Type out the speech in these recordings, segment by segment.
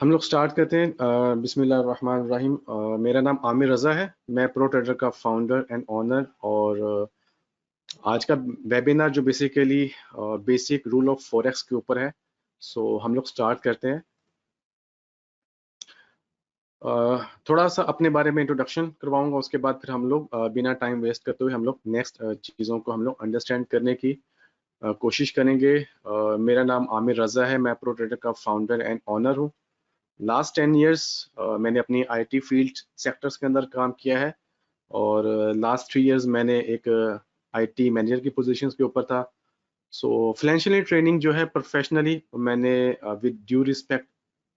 हम लोग स्टार्ट करते हैं। बिस्मिल्लाहिर्रहमानिर्रहीम। मेरा नाम आमिर रज़ा है। मैं प्रो ट्रेडर का फाउंडर एंड ओनर। और आज का वेबिनार जो basically basic rule of forex के ऊपर है। सो हम लोग स्टार्ट करते हैं। थोड़ा सा अपने बारे में इंट्रोडक्शन करवाऊंगा, उसके बाद फिर हम लोग बिना टाइम वेस्ट करते हुए हम लोग नेक्स्ट चीज़ों को हम लोग अंडरस्टैंड करने की कोशिश करेंगे। मेरा नाम आमिर रज़ा है। मैं प्रो ट्रेडर का फाउंडर एंड ओनर हूँ। लास्ट 10 ईयर्स मैंने अपनी आईटी फील्ड सेक्टर्स के अंदर काम किया है। और लास्ट 3 इयर्स मैंने एक आईटी मैनेजर की पोजीशंस के ऊपर था। सो फाइनेंशियली ट्रेनिंग जो है प्रोफेशनली मैंने विद ड्यू रिस्पेक्ट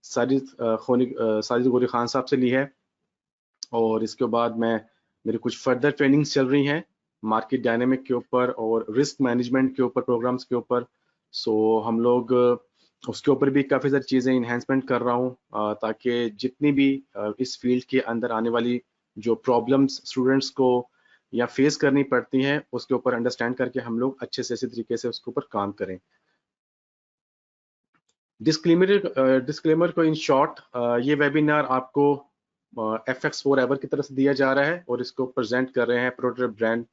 साजिद गोरी खान साहब से ली है। और इसके बाद मेरी कुछ फर्दर ट्रेनिंग्स चल रही हैं मार्केट डायनेमिक के ऊपर और रिस्क मैनेजमेंट के ऊपर, प्रोग्राम्स के ऊपर। सो हम लोग उसके ऊपर भी काफ़ी सारी चीज़ें इन्हेंसमेंट कर रहा हूँ, ताकि जितनी भी इस फील्ड के अंदर आने वाली जो प्रॉब्लम्स स्टूडेंट्स को या फेस करनी पड़ती हैं उसके ऊपर अंडरस्टैंड करके हम लोग अच्छे से अच्छे तरीके से उसके ऊपर काम करें। डिस्क्लेमर को इन शॉर्ट, ये वेबिनार आपको FX फॉरएवर की तरफ से दिया जा रहा है और इसको प्रेजेंट कर रहे हैं प्रोडक्ट ब्रांड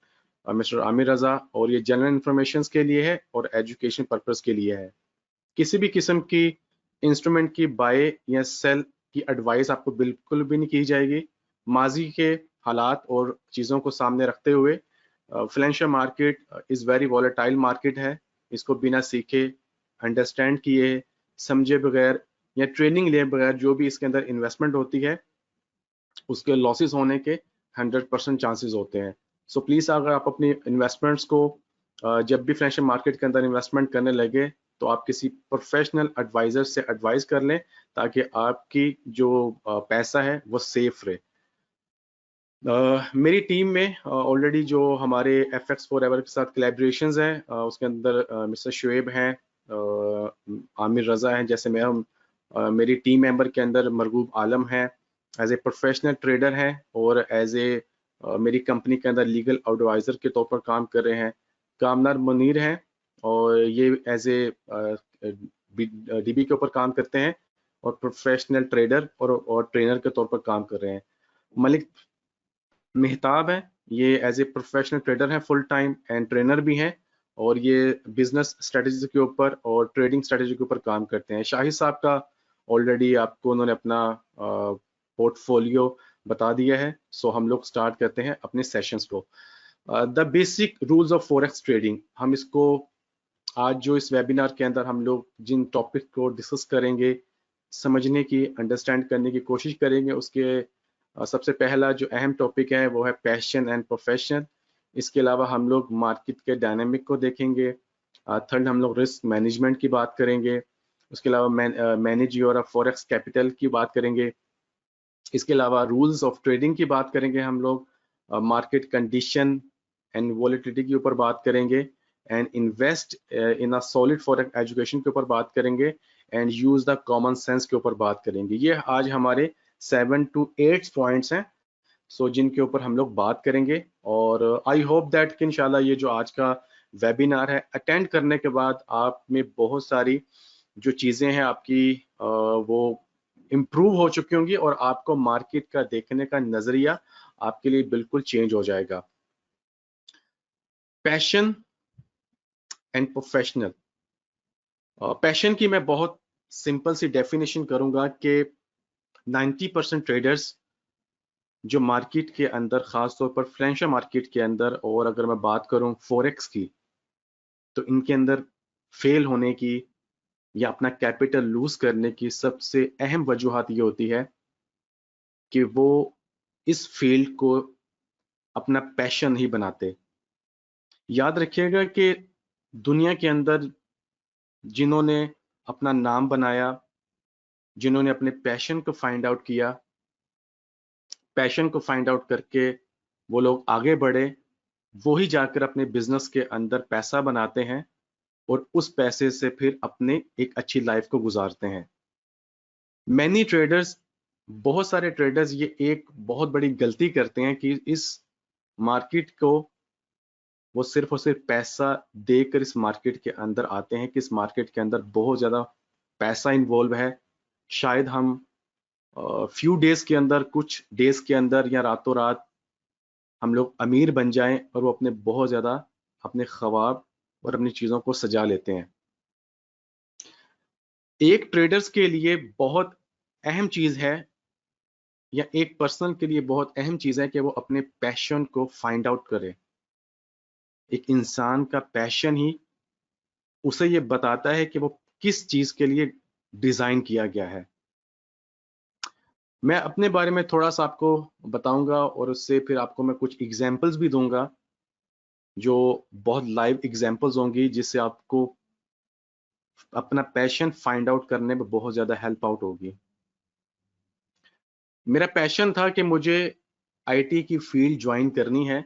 मिस्टर आमिर रज़ा। और ये जनरल इंफॉर्मेशन के लिए है और एजुकेशन पर्पस के लिए है। किसी भी किस्म की इंस्ट्रूमेंट की बाय या सेल की एडवाइस आपको बिल्कुल भी नहीं की जाएगी। माजी के हालात और चीज़ों को सामने रखते हुए financial market is very volatile market है। इसको बिना सीखे, अंडरस्टैंड किए, समझे बगैर या ट्रेनिंग लिए बगैर जो भी इसके अंदर इन्वेस्टमेंट होती है उसके लॉसेस होने के 100% चांसेस होते हैं। सो प्लीज़ अगर आप अपनी इन्वेस्टमेंट्स को जब भी फाइनेंशियल मार्केट के अंदर इन्वेस्टमेंट करने लगे तो आप किसी प्रोफेशनल एडवाइजर से एडवाइस कर लें, ताकि आपकी जो पैसा है वो सेफ रहे। मेरी टीम में ऑलरेडी जो हमारे FX फॉरएवर के साथ कोलैबोरेशंस हैं, उसके अंदर मिस्टर शुएब हैं, आमिर रज़ा हैं, जैसे मैं हूँ। मेरी टीम मेंबर के अंदर मरगूब आलम है, एज ए प्रोफेशनल ट्रेडर हैं और एज ए मेरी कंपनी के अंदर लीगल एडवाइजर के तौर पर काम कर रहे हैं। कामनार मुनीर हैं और ये एज ए DB के ऊपर काम करते हैं और प्रोफेशनल ट्रेडर और ट्रेनर के तौर पर काम कर रहे हैं। मलिक मेहताब है, ये एज ए प्रोफेशनल ट्रेडर हैं, फुल टाइम एंड ट्रेनर भी हैं और ये बिजनेस स्ट्रेटजी के ऊपर और ट्रेडिंग स्ट्रेटजी के ऊपर काम करते हैं। शाहिद साहब का ऑलरेडी आपको उन्होंने अपना पोर्टफोलियो बता दिया है। सो हम लोग स्टार्ट करते हैं अपने सेशंस को। The basic rules of forex trading, हम इसको आज जो इस वेबिनार के अंदर हम लोग जिन टॉपिक को डिस्कस करेंगे, समझने की, अंडरस्टैंड करने की कोशिश करेंगे, उसके सबसे पहला जो अहम टॉपिक है वो है पैशन एंड प्रोफेशन। इसके अलावा हम लोग मार्केट के डायनामिक को देखेंगे। थर्ड, हम लोग रिस्क मैनेजमेंट की बात करेंगे। उसके अलावा मैनेज योर फॉरेक्स कैपिटल की बात करेंगे। इसके अलावा रूल्स ऑफ ट्रेडिंग की बात करेंगे हम लोग। मार्केट कंडीशन एंड वॉलेटिलिटी के ऊपर बात करेंगे and invest in a solid forex education के ऊपर बात करेंगे and use the common sense के ऊपर बात करेंगे। ये आज हमारे 7 to 8 पॉइंट्स हैं, सो जिनके ऊपर हम लोग बात करेंगे। और आई होप दैट कि इंशाल्लाह ये जो आज का वेबिनार है अटेंड करने के बाद आप में बहुत सारी जो चीज़ें हैं आपकी वो इम्प्रूव हो चुकी होंगी और आपको मार्केट का देखने का नजरिया आपके लिए बिल्कुल चेंज हो जाएगा। Passion and professional. पैशन की मैं बहुत सिंपल सी डेफिनेशन करूंगा कि 90% ट्रेडर्स जो मार्केट के अंदर, खासतौर पर फाइनेंशियल मार्केट के अंदर, और अगर मैं बात करूं फॉरेक्स की, तो इनके अंदर फेल होने की या अपना कैपिटल लूज करने की सबसे अहम वजूहत ये होती है कि वो इस फील्ड को अपना पैशन नहीं बनाते। याद रखिएगा कि दुनिया के अंदर जिन्होंने अपना नाम बनाया, जिन्होंने अपने पैशन को फाइंड आउट किया, पैशन को फाइंड आउट करके वो लोग आगे बढ़े, वो ही जाकर अपने बिजनेस के अंदर पैसा बनाते हैं और उस पैसे से फिर अपने एक अच्छी लाइफ को गुजारते हैं। मैनी ट्रेडर्स, बहुत सारे ट्रेडर्स ये एक बहुत बड़ी गलती करते हैं कि इस मार्केट को वो सिर्फ और सिर्फ पैसा देकर इस मार्केट के अंदर आते हैं कि इस मार्केट के अंदर बहुत ज्यादा पैसा इन्वॉल्व है, शायद हम फ्यू डेज के अंदर, कुछ डेज के अंदर या रातों रात हम लोग अमीर बन जाएं और वो अपने बहुत ज्यादा अपने ख्वाब और अपनी चीजों को सजा लेते हैं। एक ट्रेडर्स के लिए बहुत अहम चीज है, या एक पर्सन के लिए बहुत अहम चीज है कि वो अपने पैशन को फाइंड आउट करे। एक इंसान का पैशन ही उसे ये बताता है कि वो किस चीज के लिए डिजाइन किया गया है। मैं अपने बारे में थोड़ा सा आपको बताऊंगा और उससे फिर आपको मैं कुछ एग्जांपल्स भी दूंगा, जो बहुत लाइव एग्जांपल्स होंगी, जिससे आपको अपना पैशन फाइंड आउट करने में बहुत ज्यादा हेल्प आउट होगी। मेरा पैशन था कि मुझे आईटी की फील्ड ज्वाइन करनी है।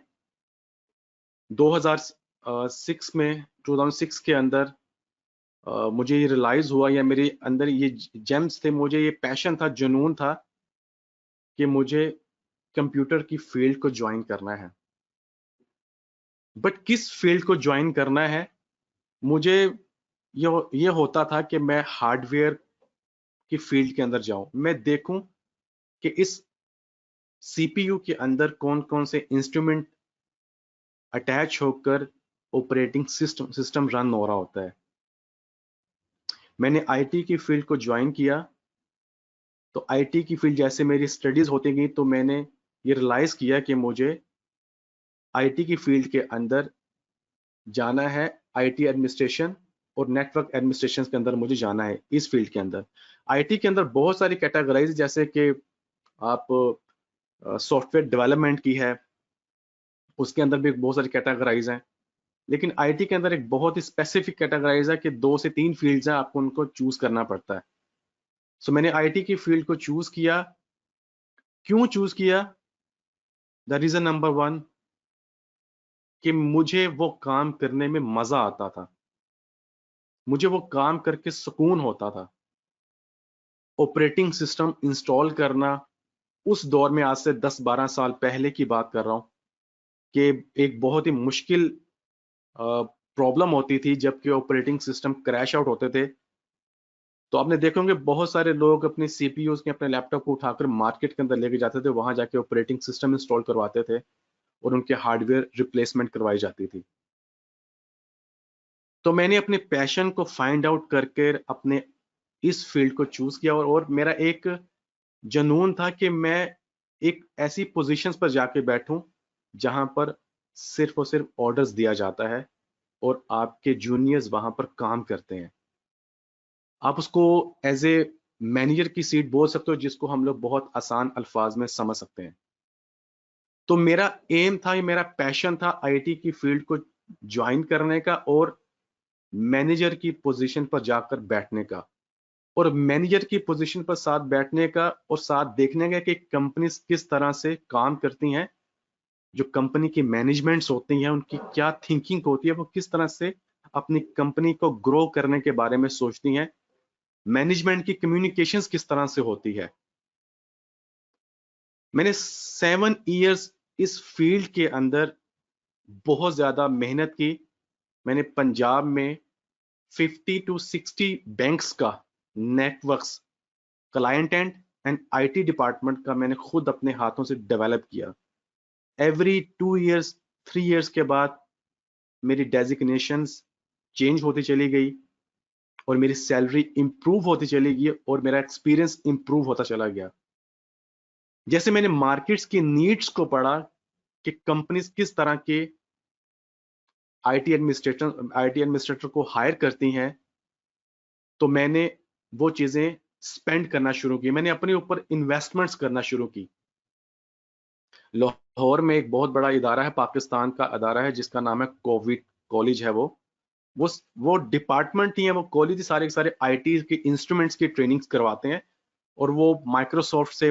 2006 में 2006 के अंदर मुझे ये रियलाइज हुआ, या मेरे अंदर ये जेम्स थे, मुझे ये पैशन था, जुनून था कि मुझे कंप्यूटर की फील्ड को ज्वाइन करना है। बट किस फील्ड को ज्वाइन करना है, मुझे ये होता था कि मैं हार्डवेयर की फील्ड के अंदर जाऊं, मैं देखूं कि इस सीपीयू के अंदर कौन कौन से इंस्ट्रूमेंट अटैच होकर ऑपरेटिंग सिस्टम रन हो रहा होता है। मैंने आईटी की फील्ड को ज्वाइन किया, तो आईटी की फील्ड जैसे मेरी स्टडीज होती गई, तो मैंने ये रियलाइज किया कि मुझे आईटी की फील्ड के अंदर जाना है। आईटी एडमिनिस्ट्रेशन और नेटवर्क एडमिनिस्ट्रेशन के अंदर मुझे जाना है। इस फील्ड के अंदर आईटी के अंदर बहुत सारी कैटेगराइज, जैसे कि आप सॉफ्टवेयर डेवलपमेंट की है, उसके अंदर भी बहुत सारी कैटेगराइज हैं। लेकिन आईटी के अंदर एक बहुत ही स्पेसिफिक कैटेगराइज है कि 2 से 3 फील्ड्स हैं, आपको उनको चूज करना पड़ता है। सो मैंने आईटी की फील्ड को चूज किया। क्यों चूज किया? द रीजन नंबर 1 कि मुझे वो काम करने में मजा आता था, मुझे वो काम करके सुकून होता था। ऑपरेटिंग सिस्टम इंस्टॉल करना उस दौर में, आज से 10-12 साल पहले की बात कर रहा हूं, कि एक बहुत ही मुश्किल प्रॉब्लम होती थी जबकि ऑपरेटिंग सिस्टम क्रैश आउट होते थे। तो आपने देखा होंगे बहुत सारे लोग अपने सीपीयूज के, अपने लैपटॉप को उठाकर मार्केट के अंदर लेके जाते थे, वहां जाके ऑपरेटिंग सिस्टम इंस्टॉल करवाते थे और उनके हार्डवेयर रिप्लेसमेंट करवाई जाती थी। तो मैंने अपने पैशन को फाइंड आउट करके अपने इस फील्ड को चूज किया, और मेरा एक जुनून था कि मैं एक ऐसी पोजीशंस पर जाके बैठूं जहां पर सिर्फ और सिर्फ ऑर्डर्स दिया जाता है और आपके जूनियर्स वहां पर काम करते हैं। आप उसको एज ए मैनेजर की सीट बोल सकते हो, जिसको हम लोग बहुत आसान अल्फाज में समझ सकते हैं। तो मेरा एम था, ये मेरा पैशन था आईटी की फील्ड को ज्वाइन करने का और मैनेजर की पोजीशन पर जाकर बैठने का, और मैनेजर की पोजीशन पर साथ बैठने का और साथ देखने का कि कंपनीज किस तरह से काम करती हैं, जो कंपनी की मैनेजमेंट्स होती हैं उनकी क्या थिंकिंग होती है, वो किस तरह से अपनी कंपनी को ग्रो करने के बारे में सोचती हैं, मैनेजमेंट की कम्युनिकेशंस किस तरह से होती है। मैंने 7 इयर्स इस फील्ड के अंदर बहुत ज्यादा मेहनत की। मैंने पंजाब में 50 to 60 बैंक्स का networks, client and IT department का मैंने खुद अपने हाथों से डेवलप किया। एवरी 2 इयर्स 3 इयर्स के बाद मेरी डेजिग्नेशंस चेंज होती चली गई और मेरी सैलरी इंप्रूव होती चली गई और मेरा एक्सपीरियंस इंप्रूव होता चला गया। जैसे मैंने मार्केट्स की नीड्स को पढ़ा कि कंपनीज किस तरह के आईटी एडमिनिस्ट्रेटर को हायर करती हैं, तो मैंने वो चीजें स्पेंड करना शुरू की, मैंने अपने ऊपर इन्वेस्टमेंट्स करना शुरू की। लाहौर में एक बहुत बड़ा इदारा है, पाकिस्तान का इदारा है, जिसका नाम है कोविड कॉलेज है। वो डिपार्टमेंट ही है, वो कॉलेज ही सारे के सारे आईटी के इंस्ट्रूमेंट्स की ट्रेनिंग्स करवाते हैं, और वो माइक्रोसॉफ्ट से,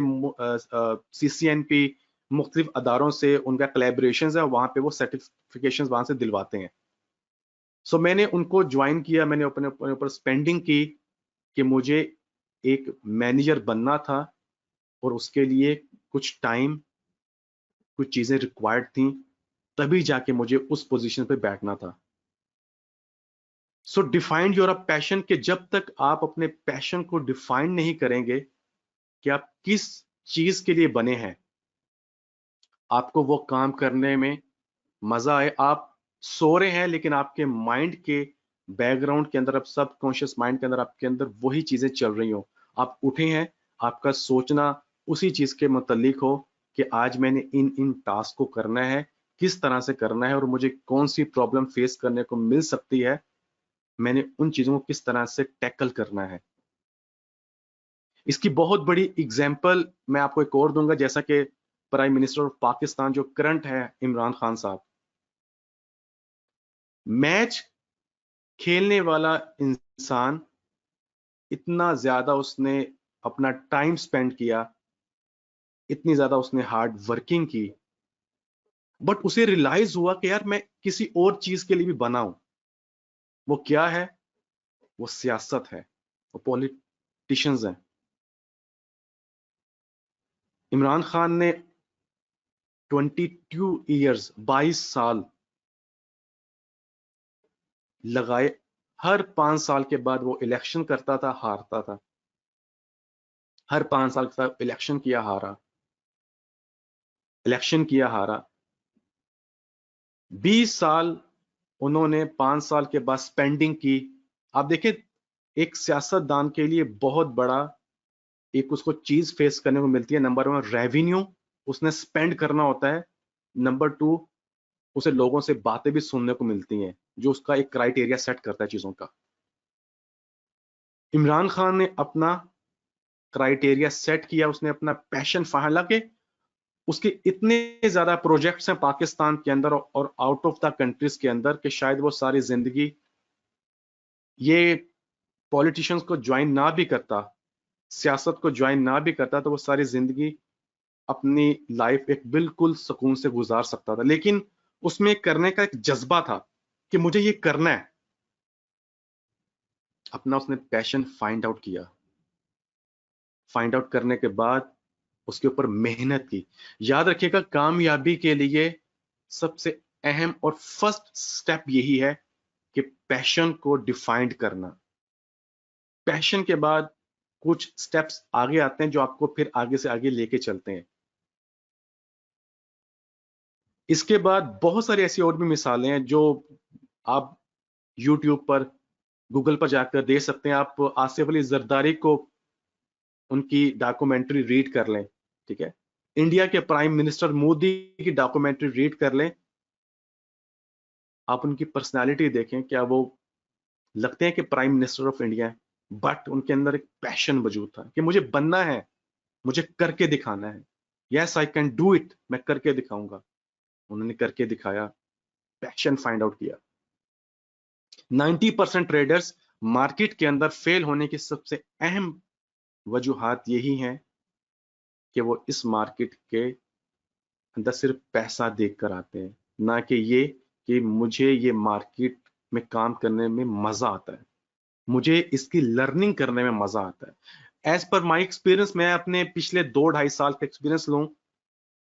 सीसीएनपी, मुख्तलिफ अदारों से उनका कोलैबोरेशन है, वहां पे वो सर्टिफिकेशन वहां से दिलवाते हैं। सो मैंने उनको ज्वाइन किया, मैंने अपने ऊपर स्पेंडिंग की कि मुझे एक मैनेजर बनना था, और उसके लिए कुछ टाइम, कुछ चीजें रिक्वायर्ड थी, तभी जाके मुझे उस पोजीशन पे बैठना था। सो डिफाइंड योर पैशन, कि जब तक आप अपने पैशन को डिफाइन नहीं करेंगे कि आप किस चीज के लिए बने हैं, आपको वो काम करने में मजा आए। आप सो रहे हैं लेकिन आपके माइंड के बैकग्राउंड के अंदर, अब सब कॉन्शियस माइंड के अंदर आपके अंदर वही चीजें चल रही हो। आप उठे हैं, आपका सोचना उसी चीज के मुतालिक हो कि आज मैंने इन इन टास्क को करना है, किस तरह से करना है और मुझे कौन सी प्रॉब्लम फेस करने को मिल सकती है, मैंने उन चीजों को किस तरह से टैकल करना है। इसकी बहुत बड़ी एग्जाम्पल मैं आपको एक और दूंगा, जैसा कि प्राइम मिनिस्टर ऑफ पाकिस्तान जो करंट है, इमरान खान साहब, मैच खेलने वाला इंसान, इतना ज्यादा उसने अपना टाइम स्पेंड किया, इतनी ज्यादा उसने हार्ड वर्किंग की, बट उसे रियलाइज हुआ कि यार मैं किसी और चीज के लिए भी बना हूं। वो क्या है? वो सियासत है, वो पॉलिटिशियंस हैं। इमरान खान ने 22 ईयर्स 22 साल लगाए। हर 5 साल के बाद वो इलेक्शन करता था, हारता था। हर 5 साल के साथ इलेक्शन किया, हारा, इलेक्शन किया, हारा। 20 साल उन्होंने 5 साल के बाद स्पेंडिंग की। आप देखें, एक सियासतदान के लिए बहुत बड़ा एक उसको चीज फेस करने को मिलती है। नंबर 1 रेवेन्यू उसने स्पेंड करना होता है। नंबर 2 उसे लोगों से बातें भी सुनने को मिलती हैं, जो उसका एक क्राइटेरिया सेट करता है चीजों का। इमरान खान ने अपना क्राइटेरिया सेट किया, उसने अपना पैशन, हालांकि उसके इतने ज्यादा प्रोजेक्ट्स हैं पाकिस्तान के अंदर और आउट ऑफ द कंट्रीज के अंदर कि शायद वो सारी जिंदगी ये पॉलिटिशियंस को ज्वाइन ना भी करता, सियासत को ज्वाइन ना भी करता, तो वो सारी जिंदगी अपनी लाइफ एक बिल्कुल सुकून से गुजार सकता था। लेकिन उसमें करने का एक जज्बा था कि मुझे ये करना है। अपना उसने पैशन फाइंड आउट किया। फाइंड आउट करने के बाद उसके ऊपर मेहनत की। याद रखिएगा, कामयाबी के लिए सबसे अहम और फर्स्ट स्टेप यही है कि पैशन को डिफाइंड करना। पैशन के बाद कुछ स्टेप्स आगे आते हैं जो आपको फिर आगे से आगे लेके चलते हैं। इसके बाद बहुत सारी ऐसी और भी मिसालें हैं जो आप यूट्यूब पर, गूगल पर जाकर दे सकते हैं। आप आसिफ अली जरदारी को, उनकी डॉक्यूमेंट्री रीड कर लें, ठीक है। इंडिया के प्राइम मिनिस्टर मोदी की डॉक्यूमेंट्री रीड कर लें। आप उनकी पर्सनालिटी देखें, क्या वो लगते हैं कि प्राइम मिनिस्टर ऑफ इंडिया है, बट उनके अंदर एक पैशन मौजूद था कि मुझे बनना है, मुझे करके दिखाना है। Yes I can do it, मैं करके दिखाऊंगा। उन्होंने करके दिखाया, पैशन फाइंड आउट किया। 90% ट्रेडर्स मार्केट के अंदर फेल होने की सबसे अहम वजूहात यही हैं कि वो इस मार्केट के अंदर सिर्फ पैसा देखकर आते हैं, ना कि ये कि मुझे ये मार्केट में काम करने में मजा आता है, मुझे इसकी लर्निंग करने में मजा आता है। एज पर माई एक्सपीरियंस, मैं अपने पिछले 2-2.5 साल का एक्सपीरियंस लूं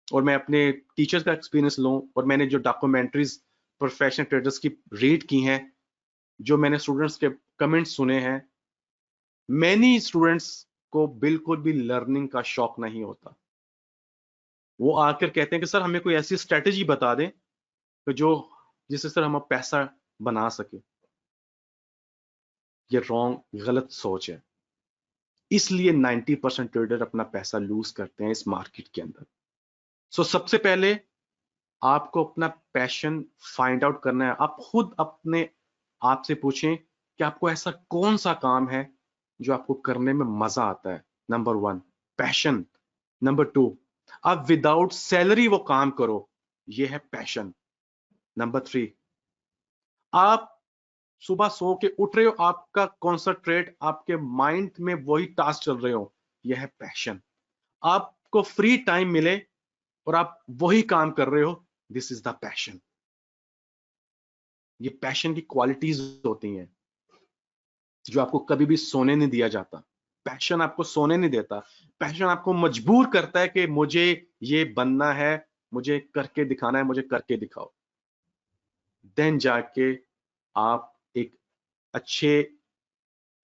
और मैं अपने टीचर्स का एक्सपीरियंस लूं और मैंने जो डॉक्यूमेंट्रीज प्रोफेशनल ट्रेडर्स की रीड की हैं, जो मैंने स्टूडेंट्स के कमेंट्स सुने हैं, मैनी स्टूडेंट्स को बिल्कुल भी लर्निंग का शौक नहीं होता। वो आकर कहते हैं कि सर हमें कोई ऐसी स्ट्रेटेजी बता दें कि जो जिससे सर हम पैसा बना सके। ये रॉन्ग, गलत सोच है। इसलिए 90% ट्रेडर अपना पैसा लूज करते हैं इस मार्केट के अंदर। सो सबसे पहले आपको अपना पैशन फाइंड आउट करना है। आप खुद अपने आप से पूछें कि आपको ऐसा कौन सा काम है जो आपको करने में मजा आता है। Number 1 passion. नंबर 2 आप विदाउट सैलरी वो काम करो, ये है पैशन। नंबर 3 आप सुबह सो के उठ रहे हो, आपका कॉन्सेंट्रेट आपके माइंड में वही टास्क चल रहे हो, यह है पैशन। आपको फ्री टाइम मिले और आप वही काम कर रहे हो, दिस इज द पैशन। ये पैशन की क्वालिटीज होती हैं जो आपको कभी भी सोने नहीं दिया जाता। पैशन आपको सोने नहीं देता। पैशन आपको मजबूर करता है कि मुझे ये बनना है, मुझे करके दिखाना है, मुझे करके दिखाओ। देन जाके आप एक अच्छे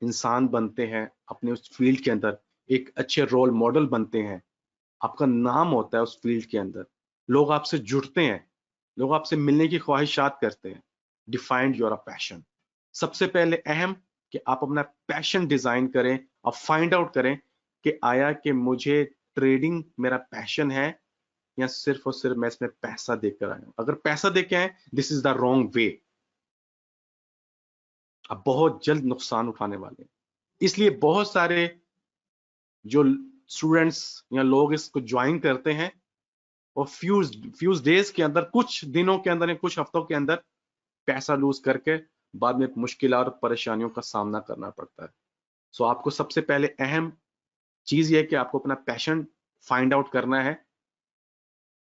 इंसान बनते हैं अपने उस फील्ड के अंदर। एक अच्छे रोल मॉडल बनते हैं, आपका नाम होता है उस फील्ड के अंदर, लोग आपसे जुड़ते हैं, लोग आपसे मिलने की ख्वाहिशात करते हैं। Defined your passion. सबसे पहले अहम कि आप अपना पैशन डिजाइन करें, आप फाइंड आउट करें कि आया कि मुझे ट्रेडिंग मेरा पैशन है या सिर्फ और सिर्फ मैं इसमें पैसा देकर आया हूं। अगर पैसा देके आए, this is the wrong way, आप बहुत जल्द नुकसान उठाने वाले हैं। इसलिए बहुत सारे जो स्टूडेंट्स या लोग इसको ज्वाइन करते हैं और फ्यूज डेज के अंदर, कुछ दिनों के अंदर या कुछ हफ्तों के अंदर पैसा लूज करके बाद में मुश्किल और परेशानियों का सामना करना पड़ता है। सो आपको सबसे पहले अहम चीज यह है कि आपको अपना पैशन फाइंड आउट करना है।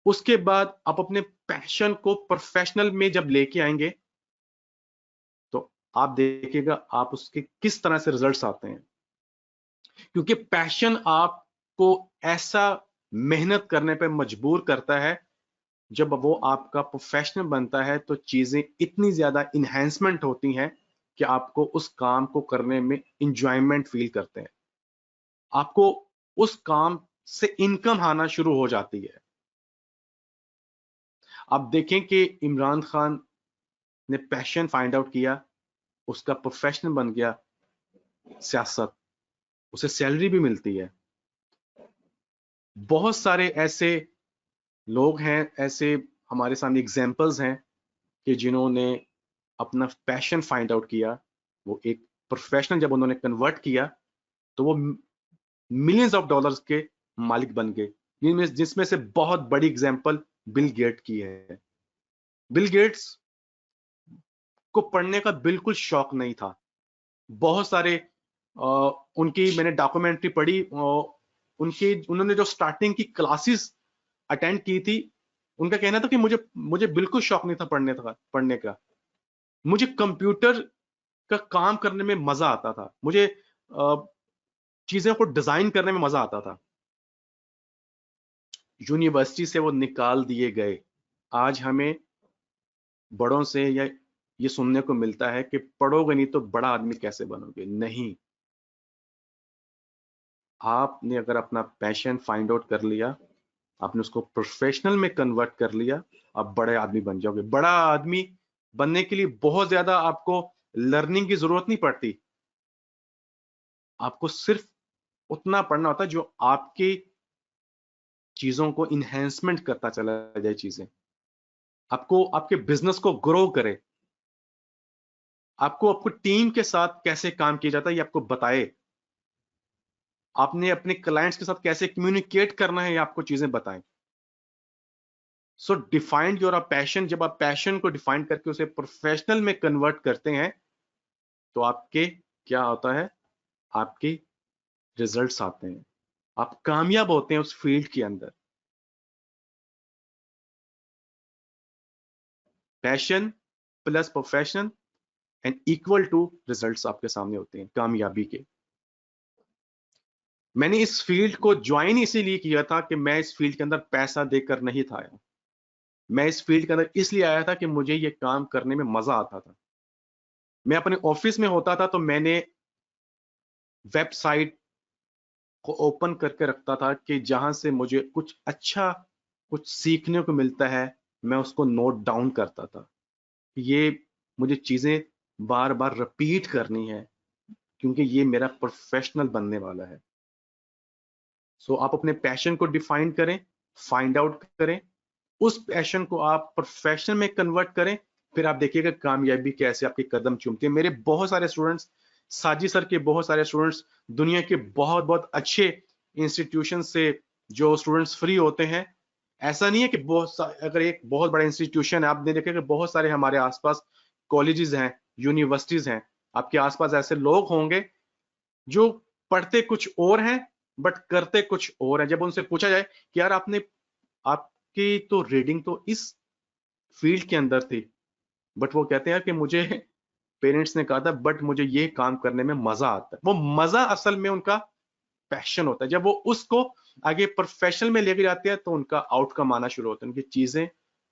उसके बाद आप अपने पैशन को प्रोफेशनल में जब लेके आएंगे तो आप देखिएगा आप उसके किस तरह से रिजल्ट्स आते हैं, क्योंकि पैशन आपको ऐसा मेहनत करने पे मजबूर करता है। जब वो आपका प्रोफेशनल बनता है तो चीजें इतनी ज्यादा इन्हेंसमेंट होती हैं कि आपको उस काम को करने में इंजॉयमेंट फील करते हैं, आपको उस काम से इनकम आना शुरू हो जाती है। आप देखें कि इमरान खान ने पैशन फाइंड आउट किया, उसका प्रोफेशनल बन गया सियासत, उसे सैलरी भी मिलती है। बहुत सारे ऐसे लोग हैं, ऐसे हमारे सामने एग्जांपल्स हैं कि जिन्होंने अपना पैशन फाइंड आउट किया, वो एक प्रोफेशनल जब उन्होंने कन्वर्ट किया तो वो मिलियंस ऑफ डॉलर्स के मालिक बन गए, जिसमें से बहुत बड़ी एग्जांपल बिल गेट की है। बिल गेट्स को पढ़ने का बिल्कुल शौक नहीं था। बहुत सारे उनकी मैंने डॉक्यूमेंट्री पढ़ी, उन्होंने जो स्टार्टिंग की क्लासेस अटेंड की थी, उनका कहना था कि मुझे मुझे बिल्कुल शौक नहीं था पढ़ने का। मुझे कंप्यूटर का काम करने में मजा आता था, मुझे चीजों को डिजाइन करने में मजा आता था। यूनिवर्सिटी से वो निकाल दिए गए। आज हमें बड़ों से या ये सुनने को मिलता है कि पढ़ोगे नहीं तो बड़ा आदमी कैसे बनोगे। नहीं, आपने अगर अपना पैशन फाइंड आउट कर लिया, आपने उसको प्रोफेशनल में कन्वर्ट कर लिया, आप बड़े आदमी बन जाओगे। बड़ा आदमी बनने के लिए बहुत ज्यादा आपको लर्निंग की जरूरत नहीं पड़ती, आपको सिर्फ उतना पढ़ना होता है जो आपकी चीजों को इन्हेंसमेंट करता चला जाए, चीजें आपको आपके बिजनेस को ग्रो करे, आपको आपको टीम के साथ कैसे काम किया जाता है ये आपको बताए, आपने अपने क्लाइंट्स के साथ कैसे कम्युनिकेट करना है ये आपको चीजें बताएं। सो डिफाइंड योर पैशन। जब आप पैशन को डिफाइन करके उसे प्रोफेशनल में कन्वर्ट करते हैं तो आपके क्या होता है, आपके रिजल्ट्स आते हैं, आप कामयाब होते हैं उस फील्ड के अंदर। Passion plus profession and equal to results आपके सामने होते हैं कामयाबी के। मैंने इस फील्ड को ज्वाइन इसीलिए किया था कि मैं इस फील्ड के अंदर पैसा देकर नहीं था आया, मैं इस फील्ड के अंदर इसलिए आया था कि मुझे ये काम करने में मजा आता था। मैं अपने ऑफिस में होता था तो मैंने वेबसाइट को ओपन करके रखता था कि जहां से मुझे कुछ अच्छा कुछ सीखने को मिलता है, मैं उसको नोट डाउन करता था। ये मुझे चीजें बार बार रिपीट करनी है क्योंकि ये मेरा प्रोफेशनल बनने वाला है। सो आप अपने पैशन को डिफाइन करें, फाइंड आउट करें, उस पैशन को आप प्रोफेशन में कन्वर्ट करें, फिर आप देखिएगा कामयाबी कैसे आपके कदम चूमती है। मेरे बहुत सारे स्टूडेंट्स, साजी सर के बहुत सारे स्टूडेंट्स, दुनिया के बहुत बहुत अच्छे इंस्टीट्यूशन से जो स्टूडेंट्स फ्री होते हैं, ऐसा नहीं है कि अगर एक बहुत बड़ा इंस्टीट्यूशन है, आपने देखा कि बहुत सारे हमारे आसपास कॉलेजेस हैं, यूनिवर्सिटीज हैं, आपके आसपास ऐसे लोग होंगे जो पढ़ते कुछ और हैं बट करते कुछ और है। जब उनसे पूछा जाए कि यार आपकी तो रीडिंग तो इस फील्ड के अंदर थी, बट वो कहते हैं कि मुझे पेरेंट्स ने कहा था बट मुझे ये काम करने में मजा आता है। वो मजा असल में उनका पैशन होता है। जब वो उसको आगे प्रोफेशनल में लेके जाते हैं तो उनका आउटकम आना शुरू होता है, उनकी चीजें,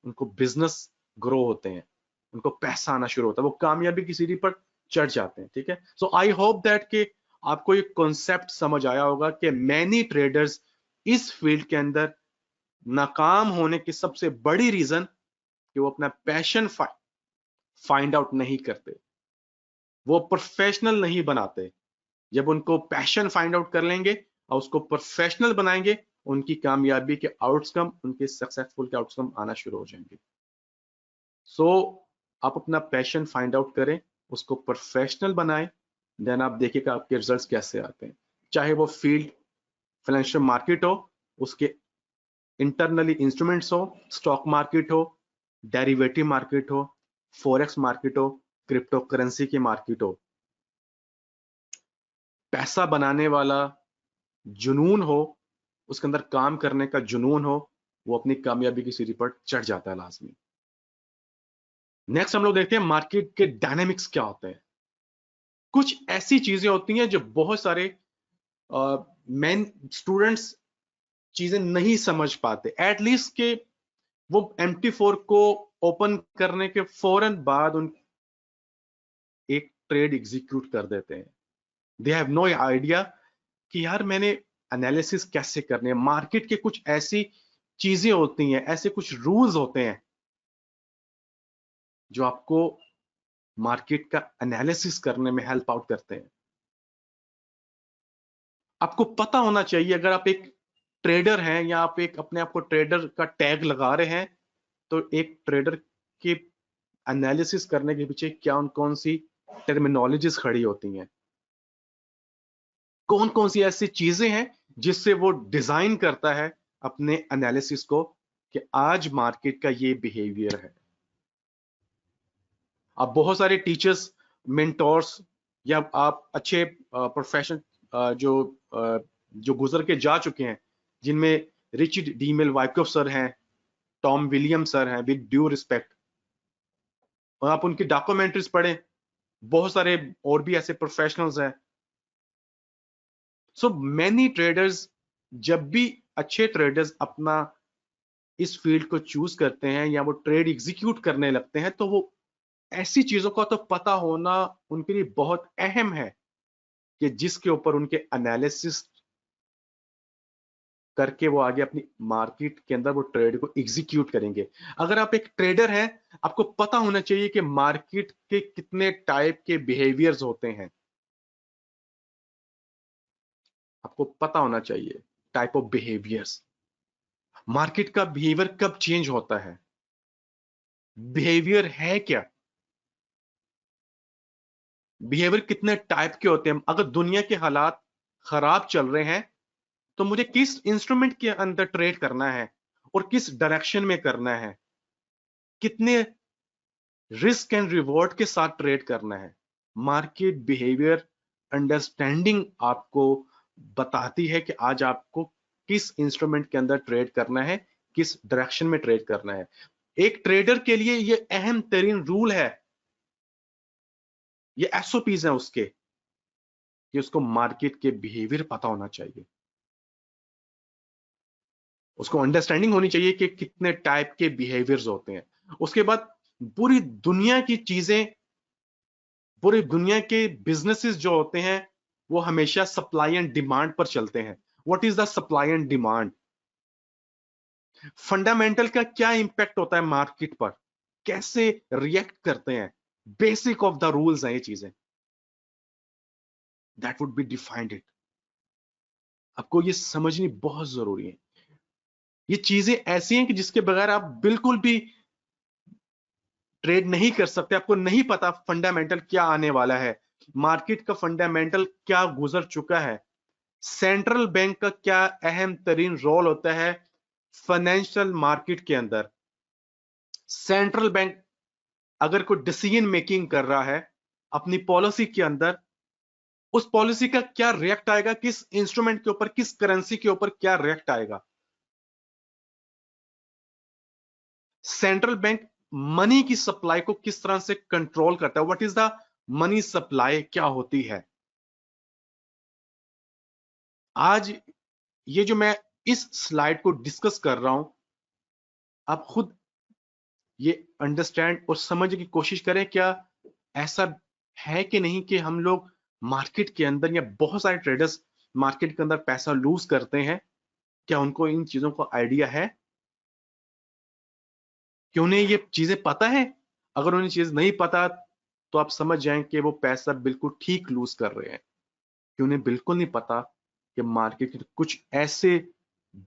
उनको बिजनेस ग्रो होते हैं, उनको पैसा आना शुरू होता है, वो कामयाबी की सीढ़ी पर चढ़ जाते हैं। ठीक है, सो आई होप दैट कि आपको ये कॉन्सेप्ट समझ आया होगा कि मैनी ट्रेडर्स इस फील्ड के अंदर नाकाम होने की सबसे बड़ी रीजन कि वो अपना पैशन फाइंड आउट नहीं करते, वो प्रोफेशनल नहीं बनाते। जब उनको पैशन फाइंड आउट कर लेंगे और उसको प्रोफेशनल बनाएंगे, उनकी कामयाबी के आउटकम, उनके सक्सेसफुल के आउटकम आना शुरू हो जाएंगे। सो आप अपना पैशन फाइंड आउट करें, उसको प्रोफेशनल बनाएं, देन आप देखिएगा आपके रिजल्ट्स कैसे आते हैं। चाहे वो फील्ड फाइनेंशियल मार्केट हो, उसके इंटरनली इंस्ट्रूमेंट्स हो, स्टॉक मार्केट हो, डेरिवेटिव मार्केट हो, फॉरेक्स मार्केट हो, क्रिप्टो करेंसी की मार्केट हो, पैसा बनाने वाला जुनून हो, उसके अंदर काम करने का जुनून हो, वो अपनी कामयाबी की सीढ़ी पर चढ़ जाता है लाजमी। नेक्स्ट हम लोग देखते हैं मार्केट के डायनेमिक्स क्या होते हैं। कुछ ऐसी चीजें होती हैं जो बहुत सारे मेन स्टूडेंट्स चीजें नहीं समझ पाते, एटलीस्ट के वो MT4 को ओपन करने के फौरन बाद उन एक ट्रेड एग्जीक्यूट कर देते हैं। दे हैव नो आइडिया कि यार मैंने एनालिसिस कैसे करने हैं। मार्केट के कुछ ऐसी चीजें होती हैं, ऐसे कुछ रूल्स होते हैं जो आपको मार्केट का एनालिसिस करने में हेल्प आउट करते हैं। आपको पता होना चाहिए, अगर आप एक ट्रेडर हैं या आप एक अपने आप को ट्रेडर का टैग लगा रहे हैं, तो एक ट्रेडर के एनालिसिस करने के पीछे कौन कौन सी टर्मिनोलॉजीज खड़ी होती हैं, कौन कौन सी ऐसी चीजें हैं जिससे वो डिजाइन करता है अपने एनालिसिस को कि आज मार्केट का ये बिहेवियर है। अब बहुत सारे टीचर्स, मेंटोर्स या आप अच्छे प्रोफेशन जो जो गुजर के जा चुके हैं, जिनमें रिचर्ड डीमेल वाइकोफ सर हैं, टॉम विलियम सर हैं, विद ड्यू रिस्पेक्ट, और आप उनकी डॉक्यूमेंट्रीज पढ़ें, बहुत सारे और भी ऐसे प्रोफेशनल्स हैं। सो मैनी ट्रेडर्स, जब भी अच्छे ट्रेडर्स अपना इस फील्ड को चूज करते हैं या वो ट्रेड एग्जीक्यूट करने लगते हैं, तो वो ऐसी चीजों का तो पता होना उनके लिए बहुत अहम है कि जिसके ऊपर उनके एनालिसिस करके वो आगे अपनी मार्केट के अंदर वो ट्रेड को एग्जीक्यूट करेंगे। अगर आप एक ट्रेडर हैं, आपको पता होना चाहिए कि मार्केट के कितने टाइप के बिहेवियर्स होते हैं। आपको पता होना चाहिए टाइप ऑफ बिहेवियर्स, मार्केट का बिहेवियर कब चेंज होता है, बिहेवियर है क्या, बिहेवियर कितने टाइप के होते हैं। अगर दुनिया के हालात खराब चल रहे हैं, तो मुझे किस इंस्ट्रूमेंट के अंदर ट्रेड करना है और किस डायरेक्शन में करना है, कितने रिस्क एंड रिवॉर्ड के साथ ट्रेड करना है। मार्केट बिहेवियर अंडरस्टैंडिंग आपको बताती है कि आज आपको किस इंस्ट्रूमेंट के अंदर ट्रेड करना है, किस डायरेक्शन में ट्रेड करना है। एक ट्रेडर के लिए ये अहम तरीन रूल है, ये SOPs हैं उसके, कि उसको मार्केट के बिहेवियर पता होना चाहिए, उसको अंडरस्टैंडिंग होनी चाहिए कि कितने टाइप के बिहेवियर्स होते हैं। उसके बाद पूरी दुनिया की चीजें, पूरी दुनिया के बिजनेसेस जो होते हैं, वो हमेशा सप्लाई एंड डिमांड पर चलते हैं। What is the supply and demand, fundamental का क्या इंपैक्ट होता है मार्केट पर, कैसे रिएक्ट करते हैं, बेसिक ऑफ द रूल्स हैं ये चीजें, that would be defined it. आपको ये समझनी बहुत जरूरी है। ये चीजें ऐसी हैं कि जिसके बगैर आप बिल्कुल भी ट्रेड नहीं कर सकते। आपको नहीं पता फंडामेंटल क्या आने वाला है, मार्केट का फंडामेंटल क्या गुजर चुका है, सेंट्रल बैंक का क्या अहम तरीन रोल होता है फाइनेंशियल मार्केट के अंदर। सेंट्रल बैंक अगर कोई डिसीजन मेकिंग कर रहा है अपनी पॉलिसी के अंदर, उस पॉलिसी का क्या रिएक्ट आएगा, किस इंस्ट्रूमेंट के ऊपर, किस करेंसी के ऊपर क्या रिएक्ट आएगा। सेंट्रल बैंक मनी की सप्लाई को किस तरह से कंट्रोल करता है, what is the money supply, क्या होती है। आज ये जो मैं इस स्लाइड को डिस्कस कर रहा हूं, आप खुद ये अंडरस्टैंड और समझने की कोशिश करें, क्या ऐसा है कि नहीं कि हम लोग मार्केट के अंदर या बहुत सारे ट्रेडर्स मार्केट के अंदर पैसा लूज करते हैं, क्या उनको इन चीजों का आइडिया है? कि उन्हें ये चीजें पता है? अगर उन्हें चीज नहीं पता तो आप समझ जाएं कि वो पैसा बिल्कुल ठीक लूज कर रहे हैं, कि उन्हें बिल्कुल नहीं पता कि मार्केट के कुछ ऐसे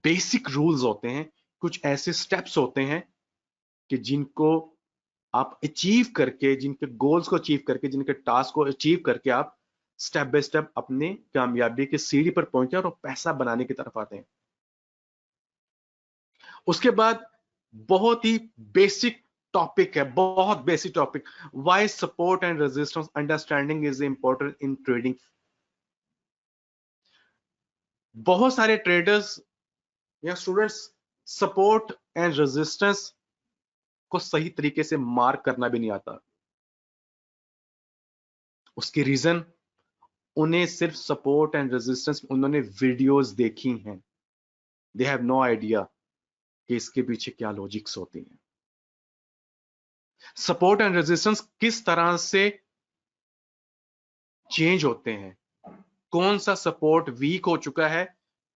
बेसिक रूल्स होते हैं, कुछ ऐसे स्टेप्स होते हैं कि जिनको आप अचीव करके, जिनके गोल्स को अचीव करके, जिनके टास्क को अचीव करके आप स्टेप बाय स्टेप अपने कामयाबी की सीढ़ी पर पहुंचे और पैसा बनाने की तरफ आते हैं। उसके बाद बहुत ही बेसिक टॉपिक है, बहुत basic topic, why support and resistance understanding is important in trading. बहुत सारे ट्रेडर्स या स्टूडेंट्स सपोर्ट एंड रेजिस्टेंस को सही तरीके से मार्क करना भी नहीं आता। उसकी रीजन, उन्हें सिर्फ सपोर्ट एंड रेजिस्टेंस, उन्होंने वीडियोस देखी हैं, दे हैव नो आइडिया कि इसके पीछे क्या लॉजिक्स होती हैं। सपोर्ट एंड रेजिस्टेंस किस तरह से चेंज होते हैं, कौन सा सपोर्ट वीक हो चुका है,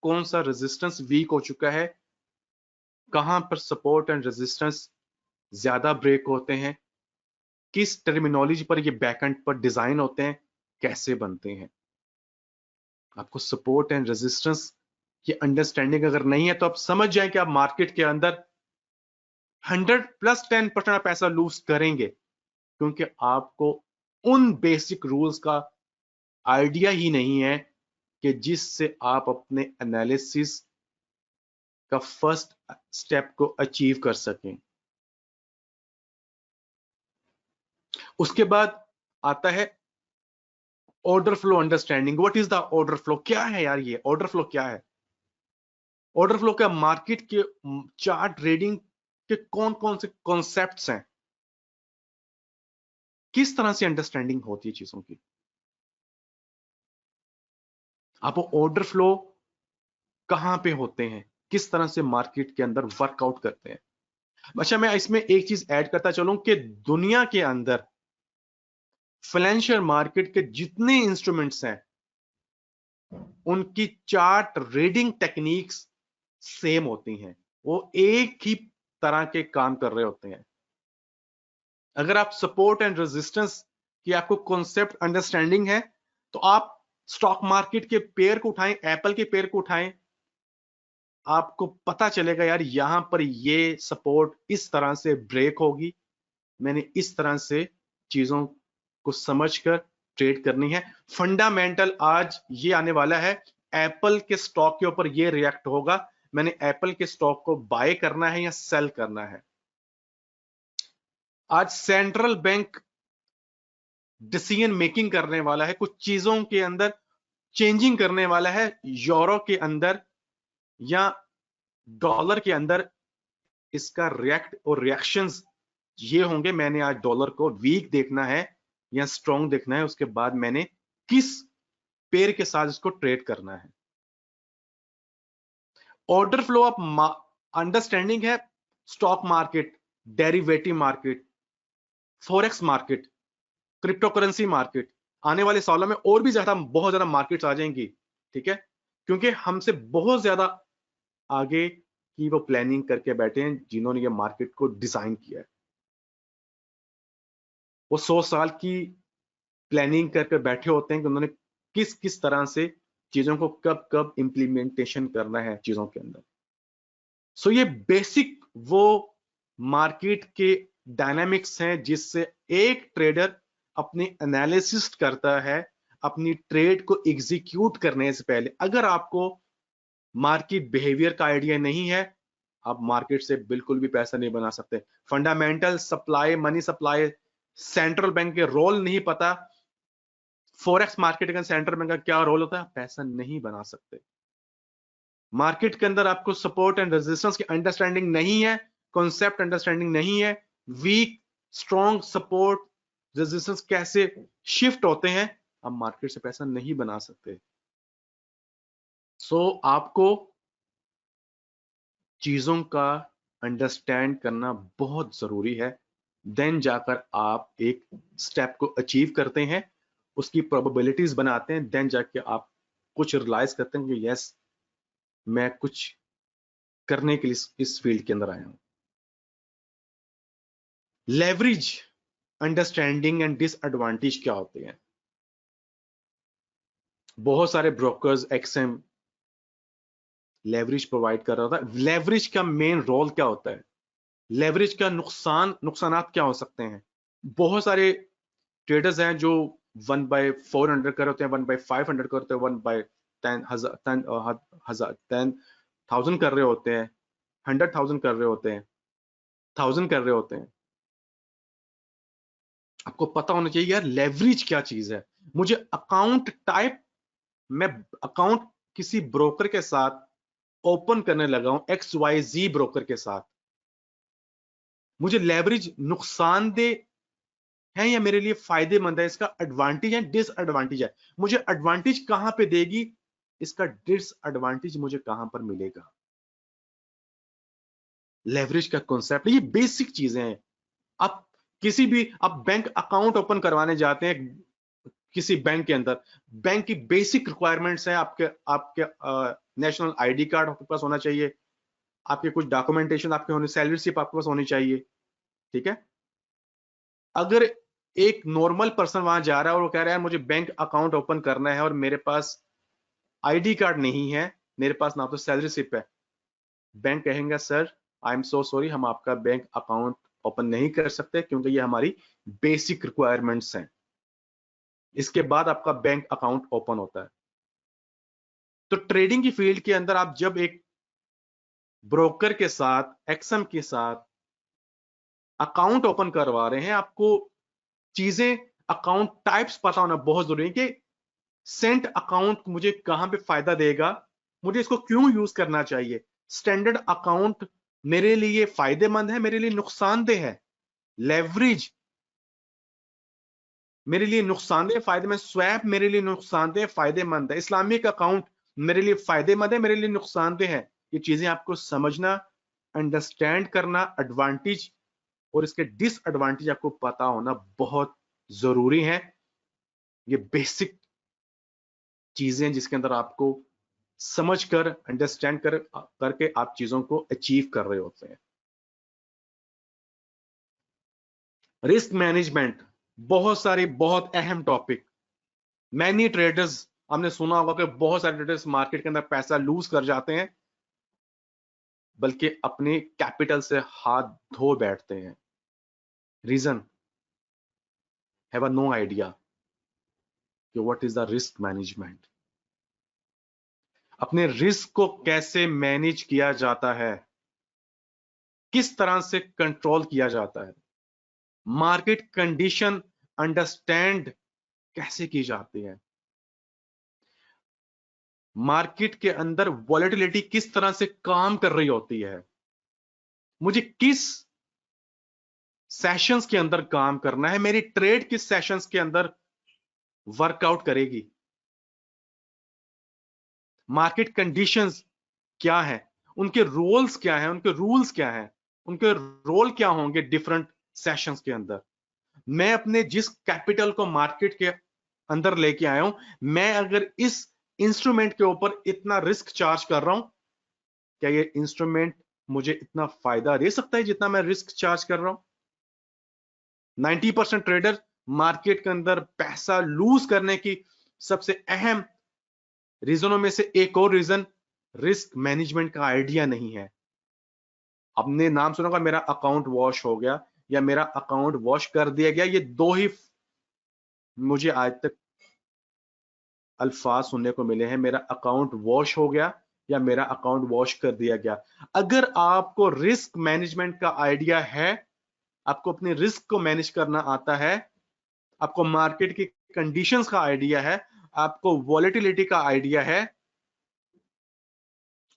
कौन सा रेजिस्टेंस वीक हो चुका है, कहां पर सपोर्ट एंड रेजिस्टेंस ज्यादा ब्रेक होते हैं, किस टर्मिनोलॉजी पर ये बैकएंड पर डिजाइन होते हैं, कैसे बनते हैं। आपको सपोर्ट एंड रेजिस्टेंस की अंडरस्टैंडिंग अगर नहीं है तो आप समझ जाए कि आप मार्केट के अंदर 100 प्लस 10% आप पैसा लूज करेंगे, क्योंकि आपको उन बेसिक रूल्स का आइडिया ही नहीं है कि जिससे आप अपने एनालिसिस का फर्स्ट स्टेप को अचीव कर सकें। उसके बाद आता है order flow understanding. What is the order flow? क्या है यार ये ऑर्डर फ्लो? क्या है ऑर्डर फ्लो? क्या मार्केट के चार्ट ट्रेडिंग के कौन कौन से कॉन्सेप्ट्स हैं, किस तरह से अंडरस्टैंडिंग होती है चीजों की? आप ऑर्डर फ्लो कहां पे होते हैं, किस तरह से मार्केट के अंदर वर्कआउट करते हैं? अच्छा, मैं इसमें एक चीज ऐड करता चलूं कि दुनिया के अंदर फाइनेंशियल मार्केट के जितने इंस्ट्रूमेंट्स हैं उनकी चार्ट रीडिंग टेक्निक्स सेम होती हैं, वो एक ही तरह के काम कर रहे होते हैं। अगर आप सपोर्ट एंड रेजिस्टेंस की आपको कॉन्सेप्ट अंडरस्टैंडिंग है तो आप स्टॉक मार्केट के पेयर को उठाएं, एप्पल के पेयर को उठाएं, आपको पता चलेगा यार यहां पर ये सपोर्ट इस तरह से ब्रेक होगी, मैंने इस तरह से चीजों को समझकर ट्रेड करनी है। फंडामेंटल आज ये आने वाला है, एप्पल के स्टॉक के ऊपर ये रिएक्ट होगा, मैंने एप्पल के स्टॉक को बाय करना है या सेल करना है। आज सेंट्रल बैंक डिसीजन मेकिंग करने वाला है, कुछ चीजों के अंदर चेंजिंग करने वाला है, यूरो के अंदर या डॉलर के अंदर इसका रिएक्ट और रिएक्शंस ये होंगे। मैंने आज डॉलर को वीक देखना है या स्ट्रॉन्ग देखना है, उसके बाद मैंने किस पेयर के साथ इसको ट्रेड करना है। ऑर्डर फ्लो ऑफ अंडरस्टैंडिंग है stock market, derivative market, forex market, crypto currency market. आने वाले सालों में और भी ज्यादा, बहुत ज्यादा मार्केट्स आ जाएंगी, ठीक है, क्योंकि हमसे बहुत ज्यादा आगे की वो प्लानिंग करके बैठे हैं जिन्होंने ये मार्केट को डिजाइन किया है। वो 100 साल की प्लानिंग करके बैठे होते हैं कि उन्होंने किस किस तरह से चीजों को कब कब इंप्लीमेंटेशन करना है चीजों के अंदर। सो ये बेसिक वो मार्केट के डायनामिक्स हैं जिससे एक ट्रेडर अपनी एनालिसिस करता है अपनी ट्रेड को एग्जीक्यूट करने से पहले। अगर आपको मार्केट बिहेवियर का आइडिया नहीं है, आप मार्केट से बिल्कुल भी पैसा नहीं बना सकते। Fundamental supply, money supply, central bank के रोल नहीं पता, फॉरेक्स मार्केट का सेंट्रल बैंक का क्या रोल होता है, पैसा नहीं बना सकते। मार्केट के अंदर आपको सपोर्ट एंड रेजिस्टेंस की अंडरस्टैंडिंग नहीं है, कॉन्सेप्ट अंडरस्टैंडिंग नहीं है, वीक स्ट्रॉन्ग सपोर्ट रेजिस्टेंस कैसे शिफ्ट होते हैं, आप मार्केट से पैसा नहीं बना सकते। सो आपको चीजों का अंडरस्टैंड करना बहुत जरूरी है, देन जाकर आप एक स्टेप को अचीव करते हैं। उसकी प्रोबेबिलिटीज बनाते हैं, देन जाके आप कुछ रियलाइज करते हैं कि यस मैं कुछ करने के लिए इस फील्ड के अंदर आया हूं। लेवरेज अंडरस्टैंडिंग एंड डिसएडवांटेज क्या होते हैं? बहुत सारे ब्रोकर्स एक्सएम लेवरेज प्रोवाइड कर रहा था। लेवरेज का मेन रोल क्या होता है? लेवरेज का नुकसानात क्या हो सकते हैं? बहुत सारे ट्रेडर्स हैं जो 1/400 कर होते हैं, 1/500 कर होते हैं, 10,000 कर रहे होते हैं, 100,000 कर रहे होते हैं, 1000 कर रहे होते हैं। आपको पता होना चाहिए यार लेवरेज क्या चीज है। मुझे अकाउंट टाइप, मैं अकाउंट किसी ब्रोकर के साथ ओपन करने लगा हूं, XYZ ब्रोकर के साथ, मुझे लेवरेज नुकसानदेह है या मेरे लिए फायदेमंद है? इसका एडवांटेज है, डिसएडवांटेज है। मुझे एडवांटेज कहां पे देगी, इसका डिसएडवांटेज मुझे कहां पर मिलेगा? लेवरेज का कॉन्सेप्ट, ये बेसिक चीजें हैं। आप किसी भी आप बैंक अकाउंट ओपन करवाने जाते हैं किसी बैंक के अंदर, बैंक की बेसिक रिक्वायरमेंट्स हैं, आपके आपके नेशनल आईडी कार्ड आपके पास होना चाहिए, आपके कुछ डॉक्यूमेंटेशन आपके होने, सैलरी स्लिप आपके पास होनी चाहिए, ठीक है। अगर एक नॉर्मल पर्सन वहां जा रहा है और वो कह रहा है मुझे बैंक अकाउंट ओपन करना है और मेरे पास आईडी कार्ड नहीं है, मेरे पास ना तो सैलरी स्लिप है, बैंक कहेंगे sir I am so sorry, हम आपका बैंक अकाउंट ओपन नहीं कर सकते क्योंकि ये हमारी बेसिक रिक्वायरमेंट्स हैं। इसके बाद आपका बैंक अकाउंट ओपन होता है। तो ट्रेडिंग की फील्ड के अंदर आप जब एक ब्रोकर के साथ, एक्सएम के साथ अकाउंट ओपन करवा रहे हैं, आपको चीजें, अकाउंट टाइप्स पता होना बहुत जरूरी है कि सेंट अकाउंट मुझे कहां पे फायदा देगा, मुझे इसको क्यों यूज करना चाहिए। स्टैंडर्ड अकाउंट मेरे लिए फायदेमंद है, मेरे लिए नुकसानदेह है। लेवरेज मेरे लिए नुकसानदेह फायदेमंद, स्वैप मेरे लिए नुकसानदेह फायदेमंद है, इस्लामिक अकाउंट मेरे लिए फायदेमंद है, मेरे लिए नुकसानदेह है। ये चीजें आपको समझना, अंडरस्टैंड करना, एडवांटेज और इसके डिसएडवांटेज आपको पता होना बहुत जरूरी है। ये बेसिक चीजें जिसके अंदर आपको समझकर, अंडरस्टैंड करके आप चीजों को अचीव कर रहे होते हैं। रिस्क मैनेजमेंट बहुत अहम टॉपिक। मैनी ट्रेडर्स, हमने सुना होगा कि बहुत सारे ट्रेडर्स मार्केट के अंदर पैसा लूज कर जाते हैं, बल्कि अपने कैपिटल से हाथ धो बैठते हैं। रीजन, हैव नो आइडिया कि what is the risk management. अपने रिस्क को कैसे मैनेज किया जाता है, किस तरह से कंट्रोल किया जाता है, मार्केट कंडीशन अंडरस्टैंड कैसे की जाती है, मार्केट के अंदर वॉलेटिलिटी किस तरह से काम कर रही होती है, मुझे किस सेशंस के अंदर काम करना है, मेरी ट्रेड किस सेशंस के अंदर वर्कआउट करेगी, मार्केट कंडीशंस क्या है, उनके रोल्स क्या है, उनके रूल्स क्या है, उनके रोल क्या होंगे डिफरेंट सेशंस के अंदर। मैं अपने जिस कैपिटल को मार्केट के अंदर लेके आया हूं, मैं अगर इस इंस्ट्रूमेंट के ऊपर इतना रिस्क चार्ज कर रहा हूं, क्या ये इंस्ट्रूमेंट मुझे इतना फायदा दे सकता है जितना मैं रिस्क चार्ज कर रहा हूं? 90% ट्रेडर मार्केट के अंदर पैसा लूज करने की सबसे अहम रीजनों में से एक और रीजन रिस्क मैनेजमेंट का आइडिया नहीं है। आपने नाम सुना होगा मेरा अकाउंट वॉश हो गया या मेरा अकाउंट वॉश कर दिया गया, ये दो ही मुझे आज तक अल्फाज सुनने को मिले हैं, मेरा अकाउंट वॉश हो गया या मेरा अकाउंट वॉश कर दिया गया। अगर आपको रिस्क मैनेजमेंट का आइडिया है, आपको अपने रिस्क को मैनेज करना आता है, आपको मार्केट की कंडीशंस का आइडिया है, आपको वॉलेटिलिटी का आइडिया है,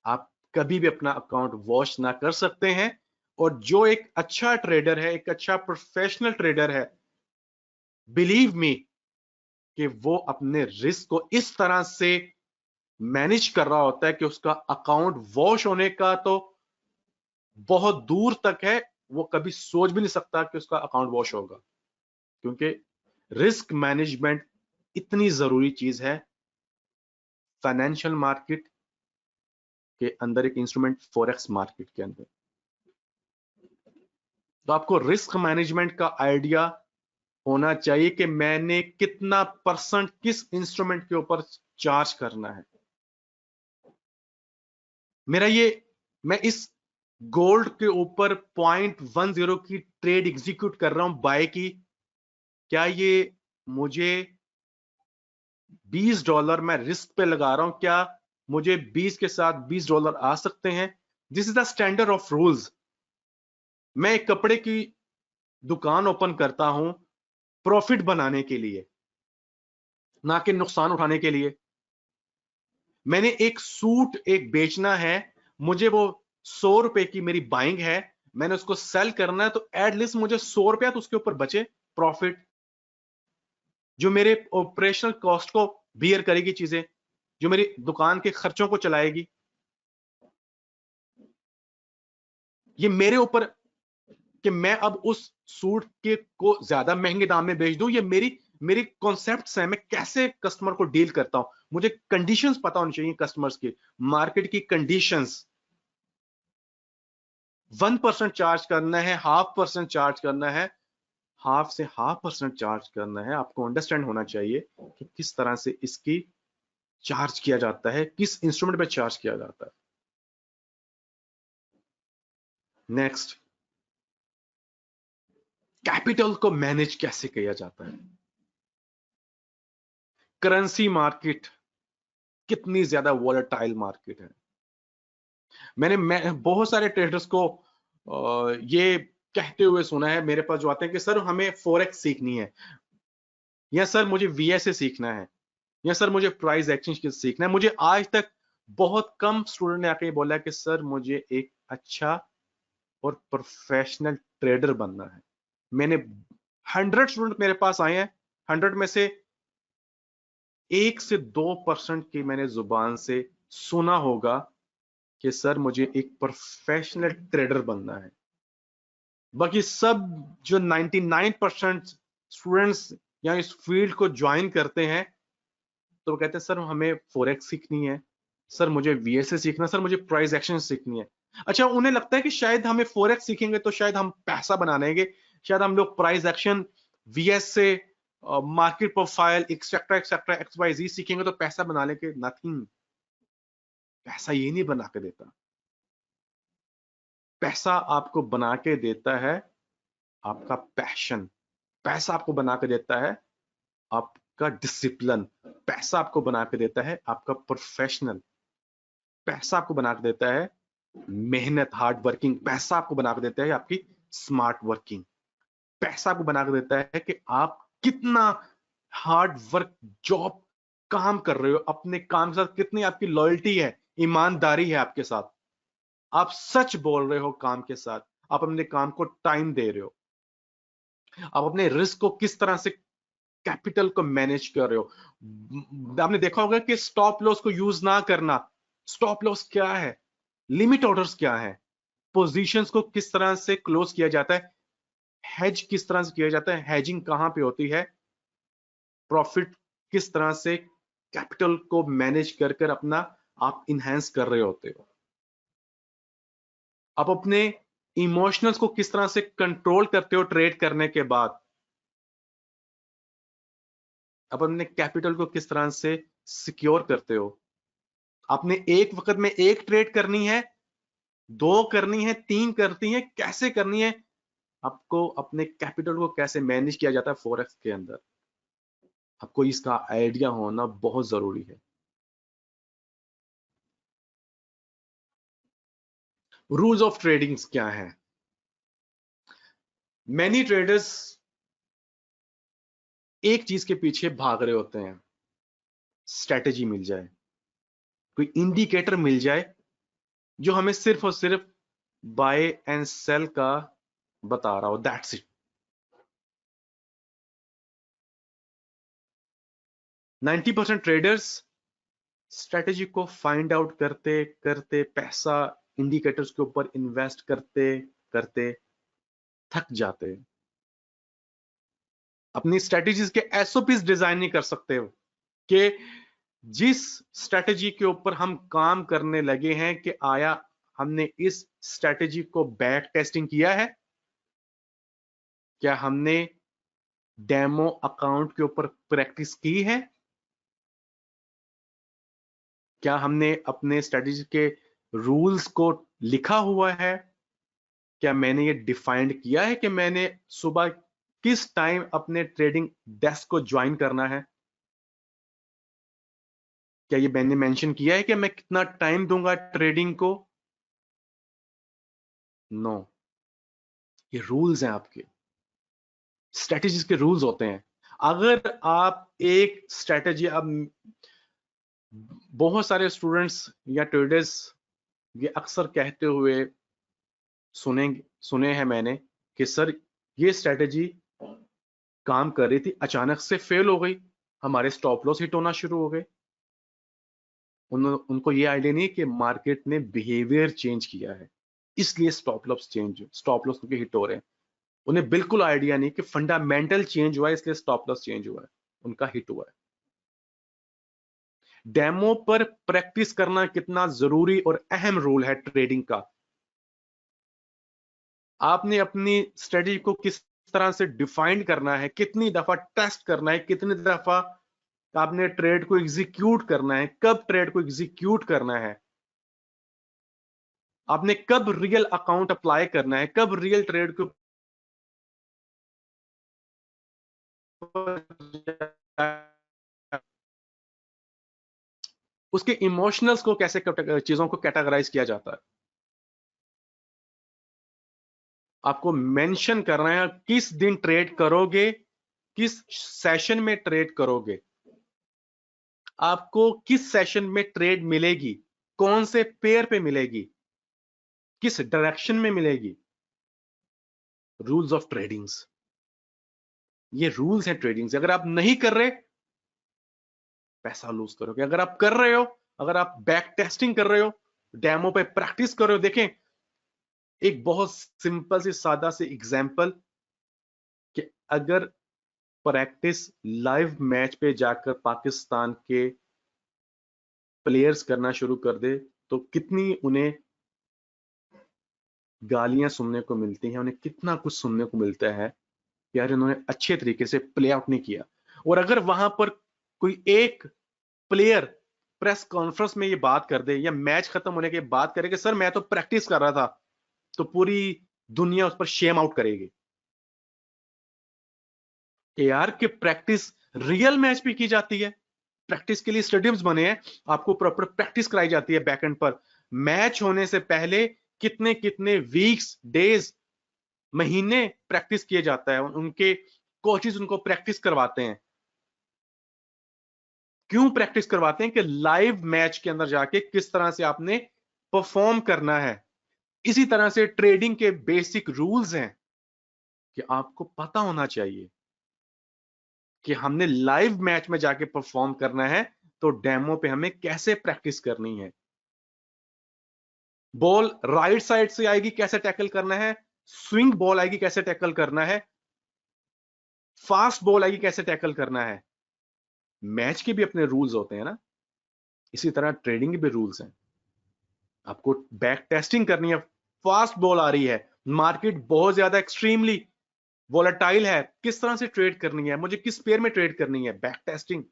आप कभी भी अपना अकाउंट वॉश ना कर सकते हैं। और जो एक अच्छा ट्रेडर है, एक अच्छा प्रोफेशनल ट्रेडर है, बिलीव मी कि वो अपने रिस्क को इस तरह से मैनेज कर रहा होता है कि उसका अकाउंट वॉश होने का तो बहुत दूर तक है, वो कभी सोच भी नहीं सकता कि उसका अकाउंट वॉश होगा, क्योंकि रिस्क मैनेजमेंट इतनी जरूरी चीज है फाइनेंशियल मार्केट के अंदर, एक इंस्ट्रूमेंट फॉरेक्स मार्केट के अंदर। तो आपको रिस्क मैनेजमेंट का आइडिया होना चाहिए कि मैंने कितना परसेंट किस इंस्ट्रूमेंट के ऊपर चार्ज करना है। मेरा ये, मैं इस गोल्ड के ऊपर 0.10 की ट्रेड एग्जीक्यूट कर रहा हूं बाय की, क्या ये मुझे $20 मैं रिस्क पे लगा रहा हूं, क्या मुझे 20 के साथ $20 आ सकते हैं? This is the standard of rules. मैं एक कपड़े की दुकान ओपन करता हूं प्रॉफिट बनाने के लिए, ना कि नुकसान उठाने के लिए। मैंने एक सूट एक बेचना है, मुझे वो ₹100 की मेरी बाइंग है, मैंने उसको सेल करना है, तो एटलीस्ट मुझे ₹100 तो उसके ऊपर बचे प्रॉफिट, जो मेरे ऑपरेशनल कॉस्ट को बियर करेगी, चीजें जो मेरी दुकान के खर्चों को चलाएगी। ये मेरे ऊपर कि मैं अब उस सूट के को ज्यादा महंगे दाम में बेच दूं, ये मेरी मेरी कॉन्सेप्ट्स हैं, मैं कैसे कस्टमर को डील करता हूं, मुझे कंडीशंस पता होनी चाहिए कस्टमर्स की, मार्केट की कंडीशंस। 1% चार्ज करना है, 0.5% चार्ज करना है, 0.5% चार्ज करना है, आपको अंडरस्टैंड होना चाहिए कि किस तरह से इसकी चार्ज किया जाता है, किस इंस्ट्रूमेंट पे चार्ज किया जाता है। नेक्स्ट, कैपिटल को मैनेज कैसे किया जाता है। करेंसी मार्केट कितनी ज्यादा वॉलेटाइल मार्केट है। मैं बहुत सारे ट्रेडर्स को ये कहते हुए सुना है मेरे पास जो आते हैं कि सर हमें फॉरेक्स सीखनी है, या सर मुझे वीएसए सीखना है, या सर मुझे प्राइस एक्सचेंज सीखना है। मुझे आज तक बहुत कम स्टूडेंट ने आके बोला कि सर मुझे एक अच्छा और प्रोफेशनल ट्रेडर बनना है। मैंने 100 स्टूडेंट मेरे पास आए हैं, 100 में से 1 से 2% की मैंने जुबान से सुना होगा कि सर मुझे एक प्रोफेशनल ट्रेडर बनना है। बाकी सब जो 99% स्टूडेंट्स या इस फील्ड को ज्वाइन करते हैं, तो वो कहते हैं सर हमें फॉरेक्स सीखनी है, सर मुझे वीएसए सीखना, सर मुझे प्राइस एक्शन सीखनी है। अच्छा, उन्हें लगता है कि शायद हमें फॉरेक्स सीखेंगे तो शायद हम पैसा बना लेंगे, शायद हम लोग price action, VSA, market profile, etcetera etcetera XYZ सीखेंगे तो पैसा बना लेंगे। नथिंग, पैसा ये नहीं बना के देता। पैसा आपको बना के देता है आपका पैशन, पैसा आपको बना के देता है आपका डिसिप्लिन, पैसा आपको बना के देता है आपका प्रोफेशनल, पैसा आपको बना के देता है मेहनत, हार्ड वर्किंग, पैसा आपको बना के देता है आपकी स्मार्ट वर्किंग, पैसा आपको बना के देता है कि आप कितना हार्ड वर्क जॉब काम कर रहे हो, अपने काम के साथ कितनी आपकी लॉयल्टी है, ईमानदारी है आपके साथ, आप सच बोल रहे हो काम के साथ, आप अपने काम को टाइम दे रहे हो, आप अपने रिस्क को किस तरह से, कैपिटल को मैनेज कर रहे हो। आपने देखा होगा कि स्टॉप लॉस को यूज ना करना। स्टॉप लॉस क्या है, लिमिट ऑर्डर्स क्या है, पोजीशंस को किस तरह से क्लोज किया जाता है, हेज किस तरह से किया जाता है, हेजिंग कहां पे होती है, प्रॉफिट किस तरह से कैपिटल को मैनेज कर कर अपना आप इनहेंस कर रहे होते हो, आप अपने इमोशनल्स को किस तरह से कंट्रोल करते हो ट्रेड करने के बाद, आप अपने कैपिटल को किस तरह से सिक्योर करते हो। आपने एक वक्त में एक ट्रेड करनी है, 2 करनी है, 3 करती है, कैसे करनी है, आपको अपने कैपिटल को कैसे मैनेज किया जाता है फॉरेक्स के अंदर, आपको इसका आइडिया होना बहुत जरूरी है। रूल्स ऑफ ट्रेडिंग क्या है। मैनी ट्रेडर्स एक चीज के पीछे भाग रहे होते हैं, स्ट्रेटेजी मिल जाए, कोई इंडिकेटर मिल जाए जो हमें सिर्फ और सिर्फ बाय एंड सेल का बता रहा हो, दैट्स इट। 90% ट्रेडर्स स्ट्रेटेजी को फाइंड आउट करते करते, पैसा इंडिकेटर्स के ऊपर इन्वेस्ट करते करते थक जाते हैं। अपनी स्ट्रेटेजीज के एसओपीज डिजाइन नहीं कर सकते हो कि जिस स्ट्रेटेजी के ऊपर हम काम करने लगे हैं कि आया हमने इस स्ट्रेटेजी को बैक टेस्टिंग किया है, क्या हमने डेमो अकाउंट के ऊपर प्रैक्टिस की है, क्या हमने अपने स्ट्रेटेजी के रूल्स को लिखा हुआ है, क्या मैंने ये डिफाइंड किया है कि मैंने सुबह किस टाइम अपने ट्रेडिंग डेस्क को ज्वाइन करना है, क्या ये मैंने मेंशन किया है कि मैं कितना टाइम दूंगा ट्रेडिंग को? नो, ये रूल्स हैं, आपके स्ट्रेटेजीज के रूल्स होते हैं। अगर आप एक स्ट्रेटेजी, अब बहुत सारे स्टूडेंट्स या ट्रेडर्स ये अक्सर कहते हुए सुने हैं मैंने कि सर ये स्ट्रेटेजी काम कर रही थी, अचानक से फेल हो गई, हमारे स्टॉप लॉस हिट होना शुरू हो गए। उनको ये आइडिया नहीं कि मार्केट ने बिहेवियर चेंज किया है, इसलिए स्टॉप लॉस उनके हिट हो रहे हैं। उन्हें बिल्कुल आइडिया नहीं कि फंडामेंटल चेंज हुआ है, इसलिए स्टॉप लॉस चेंज हुआ है, उनका हिट हुआ है। डेमो पर प्रैक्टिस करना कितना जरूरी और अहम रोल है ट्रेडिंग का। आपने अपनी स्ट्रेटजी को किस तरह से डिफाइन करना है, कितनी दफा टेस्ट करना है, कितनी दफा आपने ट्रेड को एग्जीक्यूट करना है, कब ट्रेड को एग्जीक्यूट करना है, आपने कब रियल अकाउंट अप्लाई करना है, कब रियल ट्रेड को उसके इमोशनल्स को कैसे चीजों को कैटेगराइज किया जाता है। आपको मेंशन करना है किस दिन ट्रेड करोगे, किस सेशन में ट्रेड करोगे, आपको किस सेशन में ट्रेड मिलेगी, कौन से पेयर पे मिलेगी, किस डायरेक्शन में मिलेगी। रूल्स ऑफ ट्रेडिंग्स, ये रूल्स हैं ट्रेडिंग्स। अगर आप नहीं कर रहे, पैसा लूज करोगे। अगर आप कर रहे हो, अगर आप बैक टेस्टिंग कर रहे हो, डेमो पे प्रैक्टिस कर रहे हो, देखें एक बहुत सिंपल सी सादा सी एग्जांपल कि अगर प्रैक्टिस लाइव मैच पे जाकर पाकिस्तान के प्लेयर्स करना शुरू कर दे तो कितनी उन्हें गालियां सुनने को मिलती हैं, उन्हें कितना कुछ सुनने को मिलता है कि यार इन्होंने अच्छे तरीके से प्ले आउट नहीं किया। और अगर वहां पर कोई एक प्लेयर प्रेस कॉन्फ्रेंस में ये बात कर दे या मैच खत्म होने के बाद करे कि सर मैं तो प्रैक्टिस कर रहा था, तो पूरी दुनिया उस पर शेम आउट करेगी कि यार कि प्रैक्टिस रियल मैच भी की जाती है, प्रैक्टिस के लिए स्टेडियम्स बने हैं, आपको प्रॉपर प्रैक्टिस कराई जाती है बैकएंड पर। मैच होने से पहले कितने कितने वीक्स, डेज, महीने प्रैक्टिस किए जाता है, उनके कोचेस उनको प्रैक्टिस करवाते हैं। क्यों प्रैक्टिस करवाते हैं? कि लाइव मैच के अंदर जाके किस तरह से आपने परफॉर्म करना है। इसी तरह से ट्रेडिंग के बेसिक रूल्स हैं कि आपको पता होना चाहिए कि हमने लाइव मैच में जाके परफॉर्म करना है तो डेमो पे हमें कैसे प्रैक्टिस करनी है। बॉल राइट साइड से आएगी, कैसे टैकल करना है, स्विंग बॉल आएगी कैसे टैकल करना है, फास्ट बॉल आएगी कैसे टैकल करना है। मैच के भी अपने रूल्स होते हैं ना, इसी तरह ट्रेडिंग के भी रूल्स हैं। आपको बैक टेस्टिंग करनी है। फास्ट बॉल आ रही है, मार्केट बहुत ज्यादा एक्सट्रीमली वोलेटाइल है, किस तरह से ट्रेड करनी है, मुझे किस पेयर में ट्रेड करनी है, बैक टेस्टिंग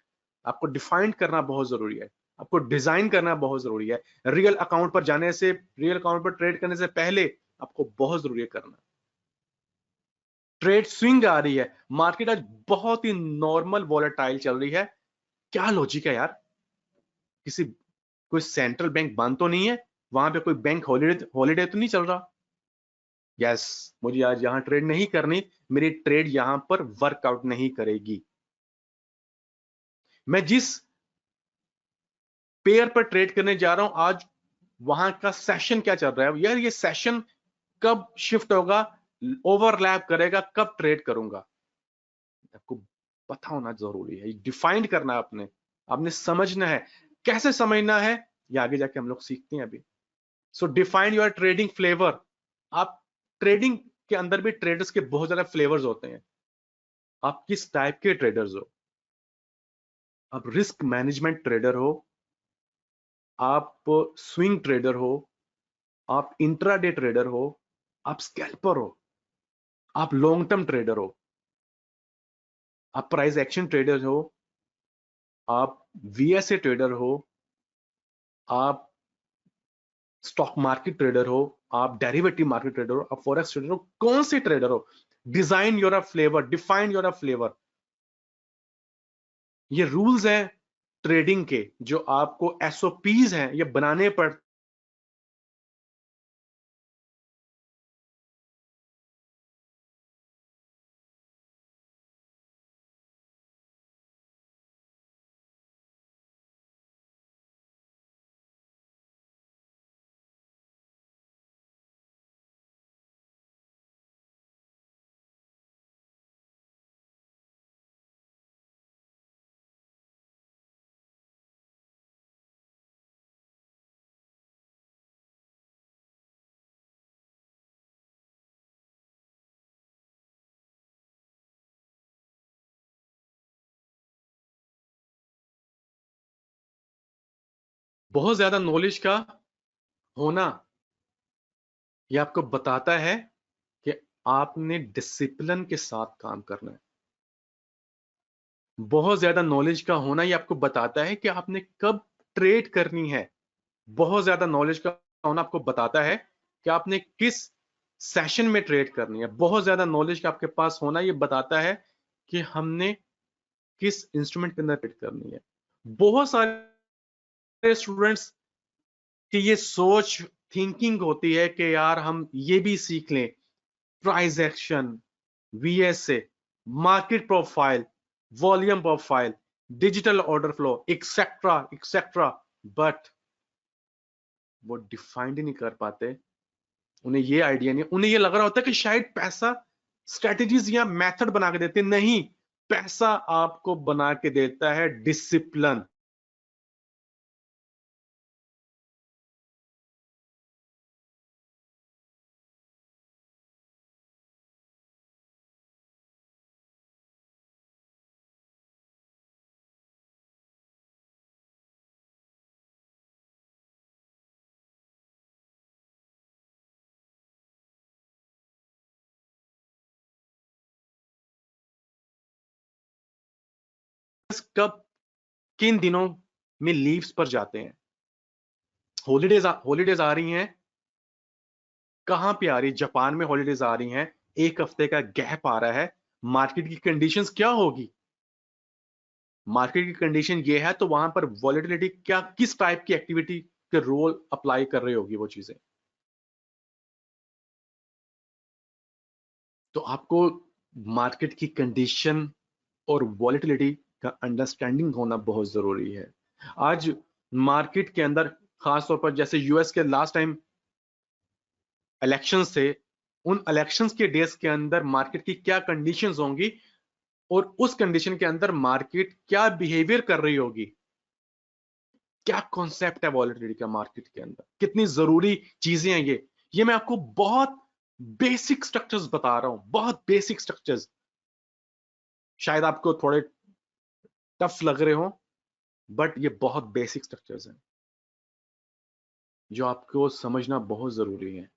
आपको डिफाइन करना बहुत जरूरी है, आपको डिजाइन करना बहुत जरूरी है। रियल अकाउंट पर जाने से, रियल अकाउंट पर ट्रेड करने से पहले आपको बहुत जरूरी है करना। ट्रेड स्विंग आ रही है, मार्केट आज बहुत ही नॉर्मल वोलेटाइल चल रही है, क्या लॉजिक है यार? किसी कोई सेंट्रल बैंक बंद तो नहीं है, वहां पे कोई बैंक हॉलीडे हॉलीडे तो नहीं चल रहा? यस, मुझे आज यहां ट्रेड नहीं करनी, मेरी ट्रेड यहां पर वर्कआउट नहीं करेगी। मैं जिस पेयर पर ट्रेड करने जा रहा हूं आज, वहां का सेशन क्या चल रहा है यार, ये सेशन कब शिफ्ट होगा, ओवरलैप करेगा, कब ट्रेड करूंगा, आपको पता होना जरूरी है। डिफाइंड करना आपने आपने समझना है। कैसे समझना है ये आगे जाके हम लोग सीखते हैं अभी। सो डिफाइंड योर ट्रेडिंग फ्लेवर। आप ट्रेडिंग के अंदर भी ट्रेडर्स के बहुत ज्यादा फ्लेवर्स होते हैं। आप किस टाइप के ट्रेडर्स हो। आप रिस्क मैनेजमेंट ट्रेडर हो, आप स्विंग ट्रेडर हो, आप इंट्राडे ट्रेडर हो, आप स्कैल्पर हो, आप लॉन्ग टर्म ट्रेडर हो, आप प्राइस एक्शन ट्रेडर हो, आप वीएसए ट्रेडर हो, आप स्टॉक मार्केट ट्रेडर हो, आप डेरिवेटिव मार्केट ट्रेडर हो, आप फॉरेक्स ट्रेडर हो, कौन से ट्रेडर हो। Design your flavour, define your flavour. ये रूल्स हैं ट्रेडिंग के, जो आपको एसओपीज हैं, ये बनाने पड़। बहुत ज्यादा नॉलेज का होना ये आपको बताता है कि आपने डिसिप्लिन के साथ काम करना है। बहुत ज्यादा नॉलेज का होना ये आपको बताता है कि आपने कब ट्रेड करनी है। बहुत ज्यादा नॉलेज का होना आपको बताता है कि आपने किस सेशन में ट्रेड करनी है। बहुत ज्यादा नॉलेज का आपके पास होना ये बताता है कि हमने किस इंस्ट्रूमेंट के अंदर ट्रेड करनी है। बहुत सारे स्टूडेंट्स की ये सोच थिंकिंग होती है कि यार हम ये भी सीख लें, price action, VSA, market profile, volume profile, digital order flow, etcetera etcetera, but वो डिफाइंड ही नहीं कर पाते। उन्हें ये आइडिया नहीं, उन्हें ये लग रहा होता है कि शायद पैसा स्ट्रेटेजीज या मेथड बना के देते। नहीं, पैसा आपको बना के देता है डिसिप्लिन। कब, किन दिनों में लीव्स पर जाते हैं। हॉलीडेज आ रही हैं। कहां पे आ रही है? जापान में हॉलीडेज आ रही हैं। एक हफ्ते का गैप आ रहा है। मार्केट की कंडीशंस क्या होगी? मार्केट की कंडीशन ये है तो वहां पर वॉलेटिलिटी क्या, किस टाइप की एक्टिविटी के रोल अप्लाई कर रही होगी वो चीजें। तो आपको मार्केट की कंडीशन और वॉलेटिलिटी का अंडरस्टैंडिंग होना बहुत जरूरी है। आज मार्केट के अंदर खासतौर पर जैसे यूएस के लास्ट टाइम इलेक्शंस थे, उन इलेक्शंस के डेज के अंदर मार्केट की क्या कंडीशंस होंगी और उस कंडीशन के अंदर मार्केट क्या बिहेवियर कर रही होगी। क्या कॉन्सेप्ट है वॉलेटिलिटी का मार्केट के अंदर, कितनी जरूरी चीजें हैं ये मैं आपको बहुत बेसिक स्ट्रक्चर्स बता रहा हूं, बहुत बेसिक स्ट्रक्चर्स। शायद आपको थोड़े टफ लग रहे हो, बट ये बहुत बेसिक स्ट्रक्चर्स हैं जो आपको समझना बहुत जरूरी है।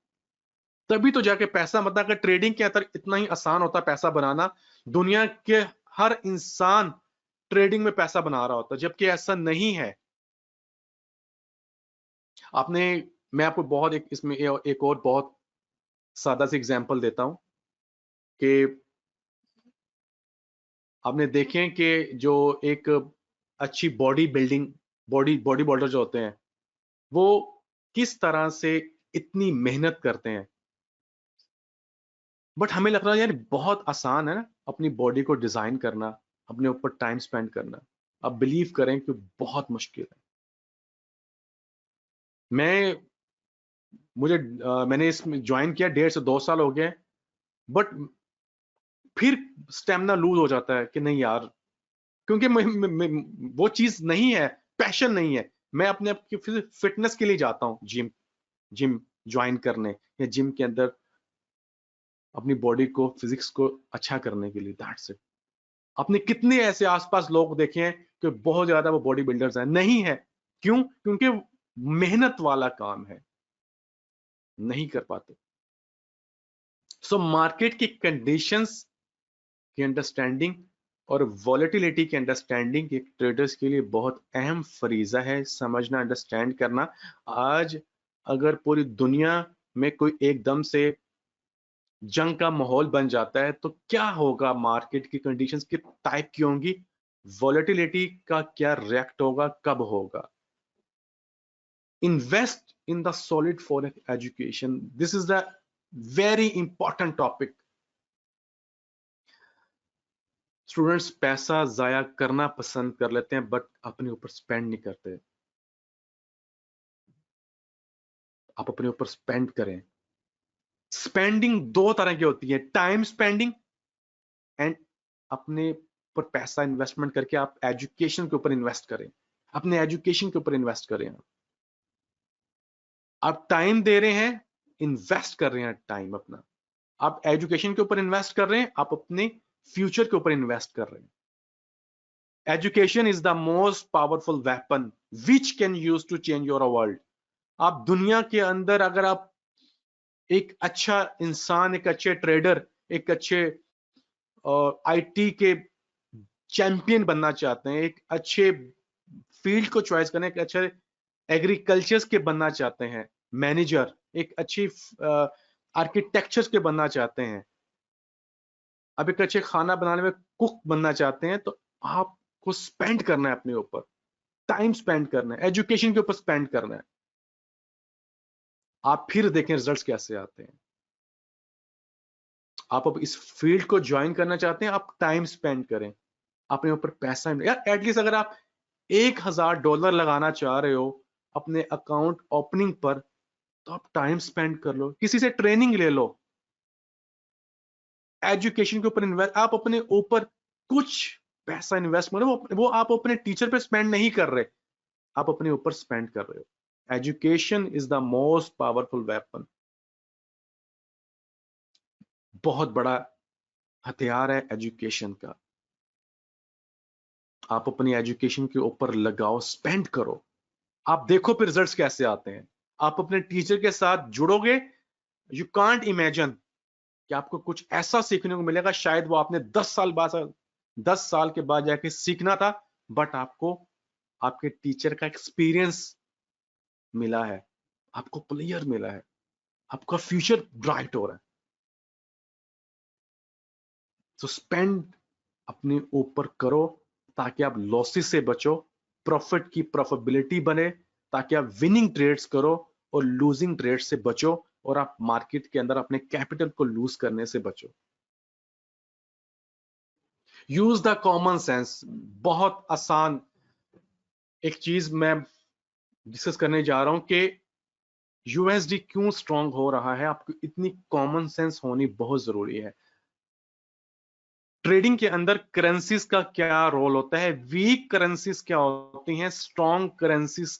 तभी तो जाके पैसा, मतलब अगर ट्रेडिंग के अंदर इतना ही आसान होता पैसा बनाना, दुनिया के हर इंसान ट्रेडिंग में पैसा बना रहा होता, जबकि ऐसा नहीं है। आपने, मैं आपको बहुत एक इसमें एक और बहुत सादा सी एग्जांपल देता हूं कि आपने देखें कि जो एक अच्छी बॉडी बिल्डिंग, बॉडी बिल्डर जो होते हैं, वो किस तरह से इतनी मेहनत करते हैं। बट हमें लग रहा है यार बहुत आसान है ना अपनी बॉडी को डिजाइन करना, अपने ऊपर टाइम स्पेंड करना। अब बिलीव करें कि बहुत मुश्किल है। मैं मुझे मैंने इसमें ज्वाइन किया 1.5 से 2 साल हो गए, बट फिर स्टेमिना लूज हो जाता है कि नहीं यार, क्योंकि वो चीज नहीं है, पैशन नहीं है। मैं अपने आप की फिटनेस के लिए जाता हूँ जिम, जिम ज्वाइन करने या जिम के अंदर अपनी बॉडी को, फिजिक्स को अच्छा करने के लिए, दैट्स इट। आपने कितने ऐसे आसपास लोग देखे हैं कि बहुत ज्यादा वो बॉडी बिल्डर्स हैं? नहीं है। क्यों? क्योंकि मेहनत वाला काम है, नहीं कर पाते। सो मार्केट की कंडीशंस की अंडरस्टैंडिंग और वॉलेटिलिटी की अंडरस्टैंडिंग एक ट्रेडर्स के लिए बहुत अहम फरीजा है, समझना, अंडरस्टैंड करना। आज अगर पूरी दुनिया में कोई एकदम से जंग का माहौल बन जाता है तो क्या होगा? मार्केट की कंडीशंस किस टाइप की होंगी? वॉलेटिलिटी का क्या रिएक्ट होगा? कब होगा? Invest in the solid forex education, this is the very important topic. Students पैसा जाया करना पसंद कर लेते हैं बट अपने ऊपर स्पेंड नहीं करते। आप अपने ऊपर स्पेंड करें। स्पेंडिंग दो तरह की होती है, टाइम स्पेंडिंग एंड अपने पर पैसा इन्वेस्टमेंट करके आप एजुकेशन के ऊपर इन्वेस्ट करें। अपने एजुकेशन के ऊपर इन्वेस्ट करें। आप टाइम दे रहे हैं, इन्वेस्ट कर रहे हैं टाइम अपना। आप एजुकेशन के ऊपर इन्वेस्ट कर रहे हैं, आप अपने फ्यूचर के ऊपर इन्वेस्ट कर रहे हैं। Education is the most powerful weapon which can use to change your world. आप दुनिया के अंदर अगर आप एक अच्छा इंसान, एक अच्छे ट्रेडर, एक अच्छे आईटी के चैंपियन बनना चाहते हैं, एक अच्छे फील्ड को चॉइस करने, एक अच्छे एग्रीकल्चर के बनना चाहते हैं मैनेजर, एक अच्छी आर्किटेक्चर के बनना चाहते हैं, अब एक अच्छे खाना बनाने में कुक बनना चाहते हैं, तो आपको स्पेंड करना है अपने ऊपर, टाइम स्पेंड करना है, एजुकेशन के ऊपर स्पेंड करना है। आप फिर देखें रिजल्ट्स कैसे आते हैं। आप अब इस फील्ड को ज्वाइन करना चाहते हैं, आप टाइम स्पेंड करें, अपने ऊपर पैसा यार, एटलीस्ट अगर आप $1000 लगाना चाह रहे हो अपने अकाउंट ओपनिंग पर, तो आप टाइम स्पेंड कर लो, किसी से ट्रेनिंग ले लो, एजुकेशन के ऊपर इन्वेस्ट, आप अपने ऊपर कुछ पैसा इन्वेस्ट करो। वो आप अपने टीचर पे स्पेंड नहीं कर रहे, आप अपने ऊपर स्पेंड कर रहे हो। Education is the most powerful weapon. बहुत बड़ा हथियार है एजुकेशन का। आप अपनी एजुकेशन के ऊपर लगाओ, स्पेंड करो, आप देखो फिर रिजल्ट्स कैसे आते हैं। आप अपने टीचर के साथ जुड़ोगे, यू कांट इमेजिन कि आपको कुछ ऐसा सीखने को मिलेगा, शायद वो आपने 10 साल के बाद जाके सीखना था, बट आपको आपके टीचर का एक्सपीरियंस मिला है, आपको क्लियर मिला है, आपका फ्यूचर ब्राइट हो रहा है। तो स्पेंड अपने ऊपर करो ताकि आप लॉसेस से बचो, प्रॉफिट की प्रॉफिटेबिलिटी बने, ताकि आप विनिंग ट्रेड्स करो और लूजिंग ट्रेड से बचो, और आप मार्केट के अंदर अपने कैपिटल को लूज करने से बचो। Use the common sense. बहुत आसान एक चीज मैं डिस्कस करने जा रहा हूं कि यूएसडी क्यों स्ट्रांग हो रहा है, आपको इतनी कॉमन सेंस होनी बहुत जरूरी है। ट्रेडिंग के अंदर करेंसीज का क्या रोल होता है, वीक करेंसीज क्या होती हैं, स्ट्रांग करेंसीज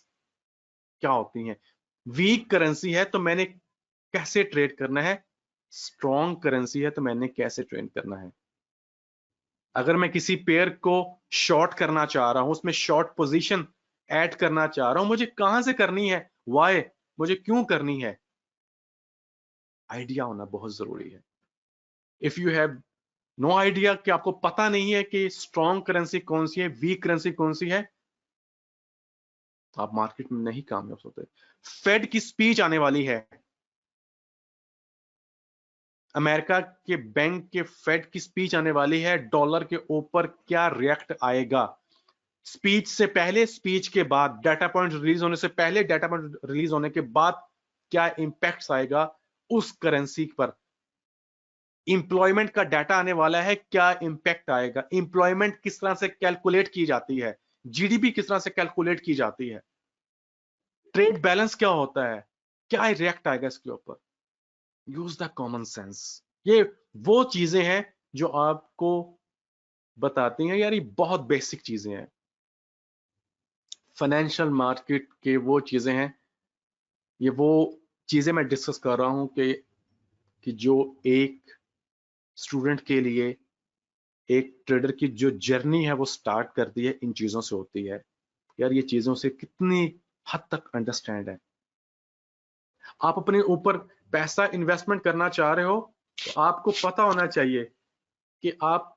क्या होती हैं। वीक करेंसी है तो मैंने कैसे ट्रेड करना है, स्ट्रांग करेंसी है तो मैंने कैसे ट्रेड करना है। अगर मैं किसी पेयर को शॉर्ट करना चाह रहा हूं, उसमें शॉर्ट पोजीशन ऐड करना चाह रहा हूं, मुझे कहां से करनी है, वाई, मुझे क्यों करनी है, आइडिया होना बहुत जरूरी है। If you have no idea, कि आपको पता नहीं है कि स्ट्रॉन्ग करेंसी कौन सी है, वीक करेंसी कौन सी है, आप मार्केट में नहीं कामयाब होते। फेड की स्पीच आने वाली है, अमेरिका के बैंक के फेड की स्पीच आने वाली है, डॉलर के ऊपर क्या रिएक्ट आएगा, स्पीच से पहले, स्पीच के बाद, डाटा पॉइंट रिलीज होने से पहले, डाटा पॉइंट रिलीज होने के बाद क्या इंपैक्ट आएगा उस करेंसी पर। इंप्लॉयमेंट का डाटा आने वाला है, क्या इंपैक्ट आएगा, इंप्लॉयमेंट किस तरह से कैलकुलेट की जाती है, जीडीपी किस तरह से कैलकुलेट की जाती है, ट्रेड बैलेंस क्या होता है, क्या रिएक्ट आएगा इसके ऊपर। Use the common sense. ये वो चीजें हैं जो आपको बताती हैं, यार ये बहुत बेसिक चीजें हैं, फाइनेंशियल मार्केट के वो चीजें हैं, ये वो चीजें मैं डिस्कस कर रहा हूं कि जो एक स्टूडेंट के लिए एक ट्रेडर की जो जर्नी है वो स्टार्ट करती है इन चीजों से होती है। यार ये चीजों से कितनी हद तक अंडरस्टैंड है। आप अपने ऊपर पैसा इन्वेस्टमेंट करना चाह रहे हो तो आपको पता होना चाहिए कि आप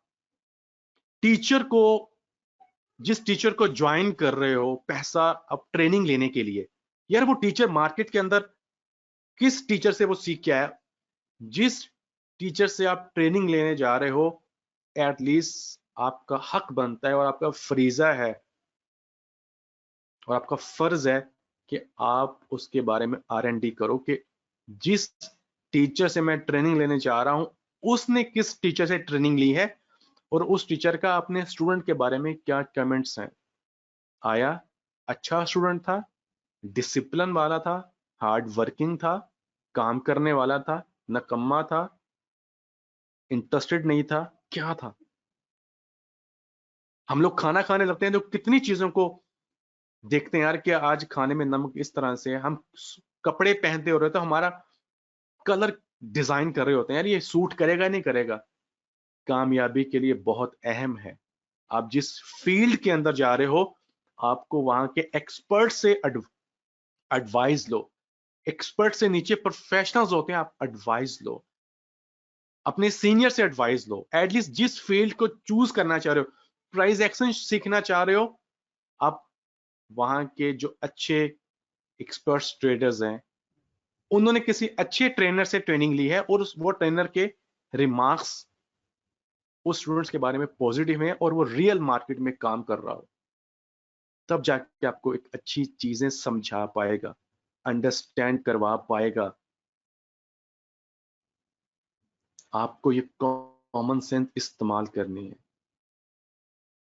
टीचर को, जिस टीचर को ज्वाइन कर रहे हो पैसा अब ट्रेनिंग लेने के लिए, यार वो टीचर मार्केट के अंदर किस टीचर से वो सीख के आया। जिस टीचर से आप ट्रेनिंग लेने जा रहे हो, एटलीस्ट आपका हक बनता है और आपका फरीजा है और आपका फर्ज है कि आप उसके बारे में R&D करो कि जिस टीचर से मैं ट्रेनिंग लेने जा रहा हूं उसने किस टीचर से ट्रेनिंग ली है और उस टीचर का अपने स्टूडेंट के बारे में क्या कमेंट्स हैं। आया अच्छा स्टूडेंट था, डिसिप्लिन वाला था, हार्ड वर्किंग था, काम करने वाला था, नकम्मा था, इंटरेस्टेड नहीं था, क्या था। हम लोग खाना खाने लगते हैं तो कितनी चीजों को देखते हैं यार कि आज खाने में नमक इस तरह से है। हम कपड़े पहनते हो रहे तो हमारा कलर डिजाइन कर रहे होते हैं यार ये सूट करेगा नहीं करेगा। कामयाबी के लिए बहुत अहम है आप जिस फील्ड के अंदर जा रहे हो आपको वहां के एक्सपर्ट से एडवाइस लो। एक्सपर्ट से नीचे प्रोफेशनल्स होते हैं, आप एडवाइस लो, अपने सीनियर से एडवाइस लो। एटलीस्ट जिस फील्ड को चूज करना चाह रहे हो, प्राइस एक्शन सीखना चाह रहे हो, आप वहां के जो अच्छे एक्सपर्ट्स ट्रेडर्स हैं उन्होंने किसी अच्छे ट्रेनर से ट्रेनिंग ली है और वो ट्रेनर के रिमार्क्स उस स्टूडेंट्स के बारे में पॉजिटिव है और वो रियल मार्केट में काम कर रहा हो, तब जाके आपको एक अच्छी चीजें समझा पाएगा, अंडरस्टैंड करवा पाएगा। आपको ये कॉमन सेंस इस्तेमाल करनी है।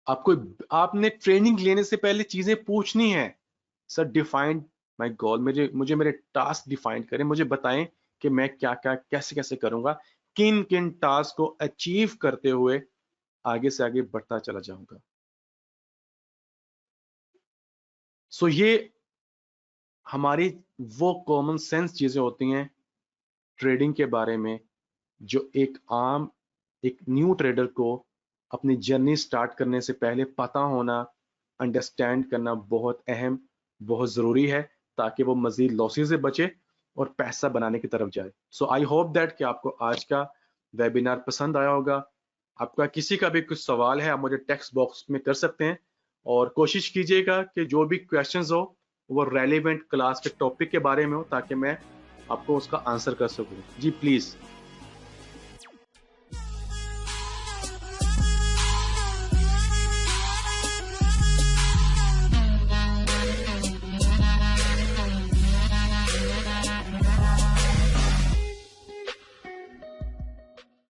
आपको आपने ट्रेनिंग लेने से पहले चीजें पूछनी है। सर डिफाइंड माय गोल, मुझे मेरे टास्क डिफाइन करें, मुझे बताएं कि मैं क्या क्या कैसे कैसे करूंगा, किन किन टास्क को अचीव करते हुए आगे से आगे बढ़ता चला जाऊंगा। सो ये हमारी वो कॉमन सेंस चीजें होती हैं ट्रेडिंग के बारे में जो एक न्यू ट्रेडर को अपनी जर्नी स्टार्ट करने से पहले पता होना, अंडरस्टैंड करना बहुत अहम, बहुत जरूरी है ताकि वो मजीद लॉसेस से बचे और पैसा बनाने की तरफ जाए। सो आई होप दैट कि आपको आज का वेबिनार पसंद आया होगा। आपका किसी का भी कुछ सवाल है आप मुझे टेक्स्ट बॉक्स में कर सकते हैं और कोशिश कीजिएगा कि जो भी क्वेश्चंस हो वो रेलिवेंट क्लास के टॉपिक के बारे में हो ताकि मैं आपको उसका आंसर कर सकूं। जी प्लीज।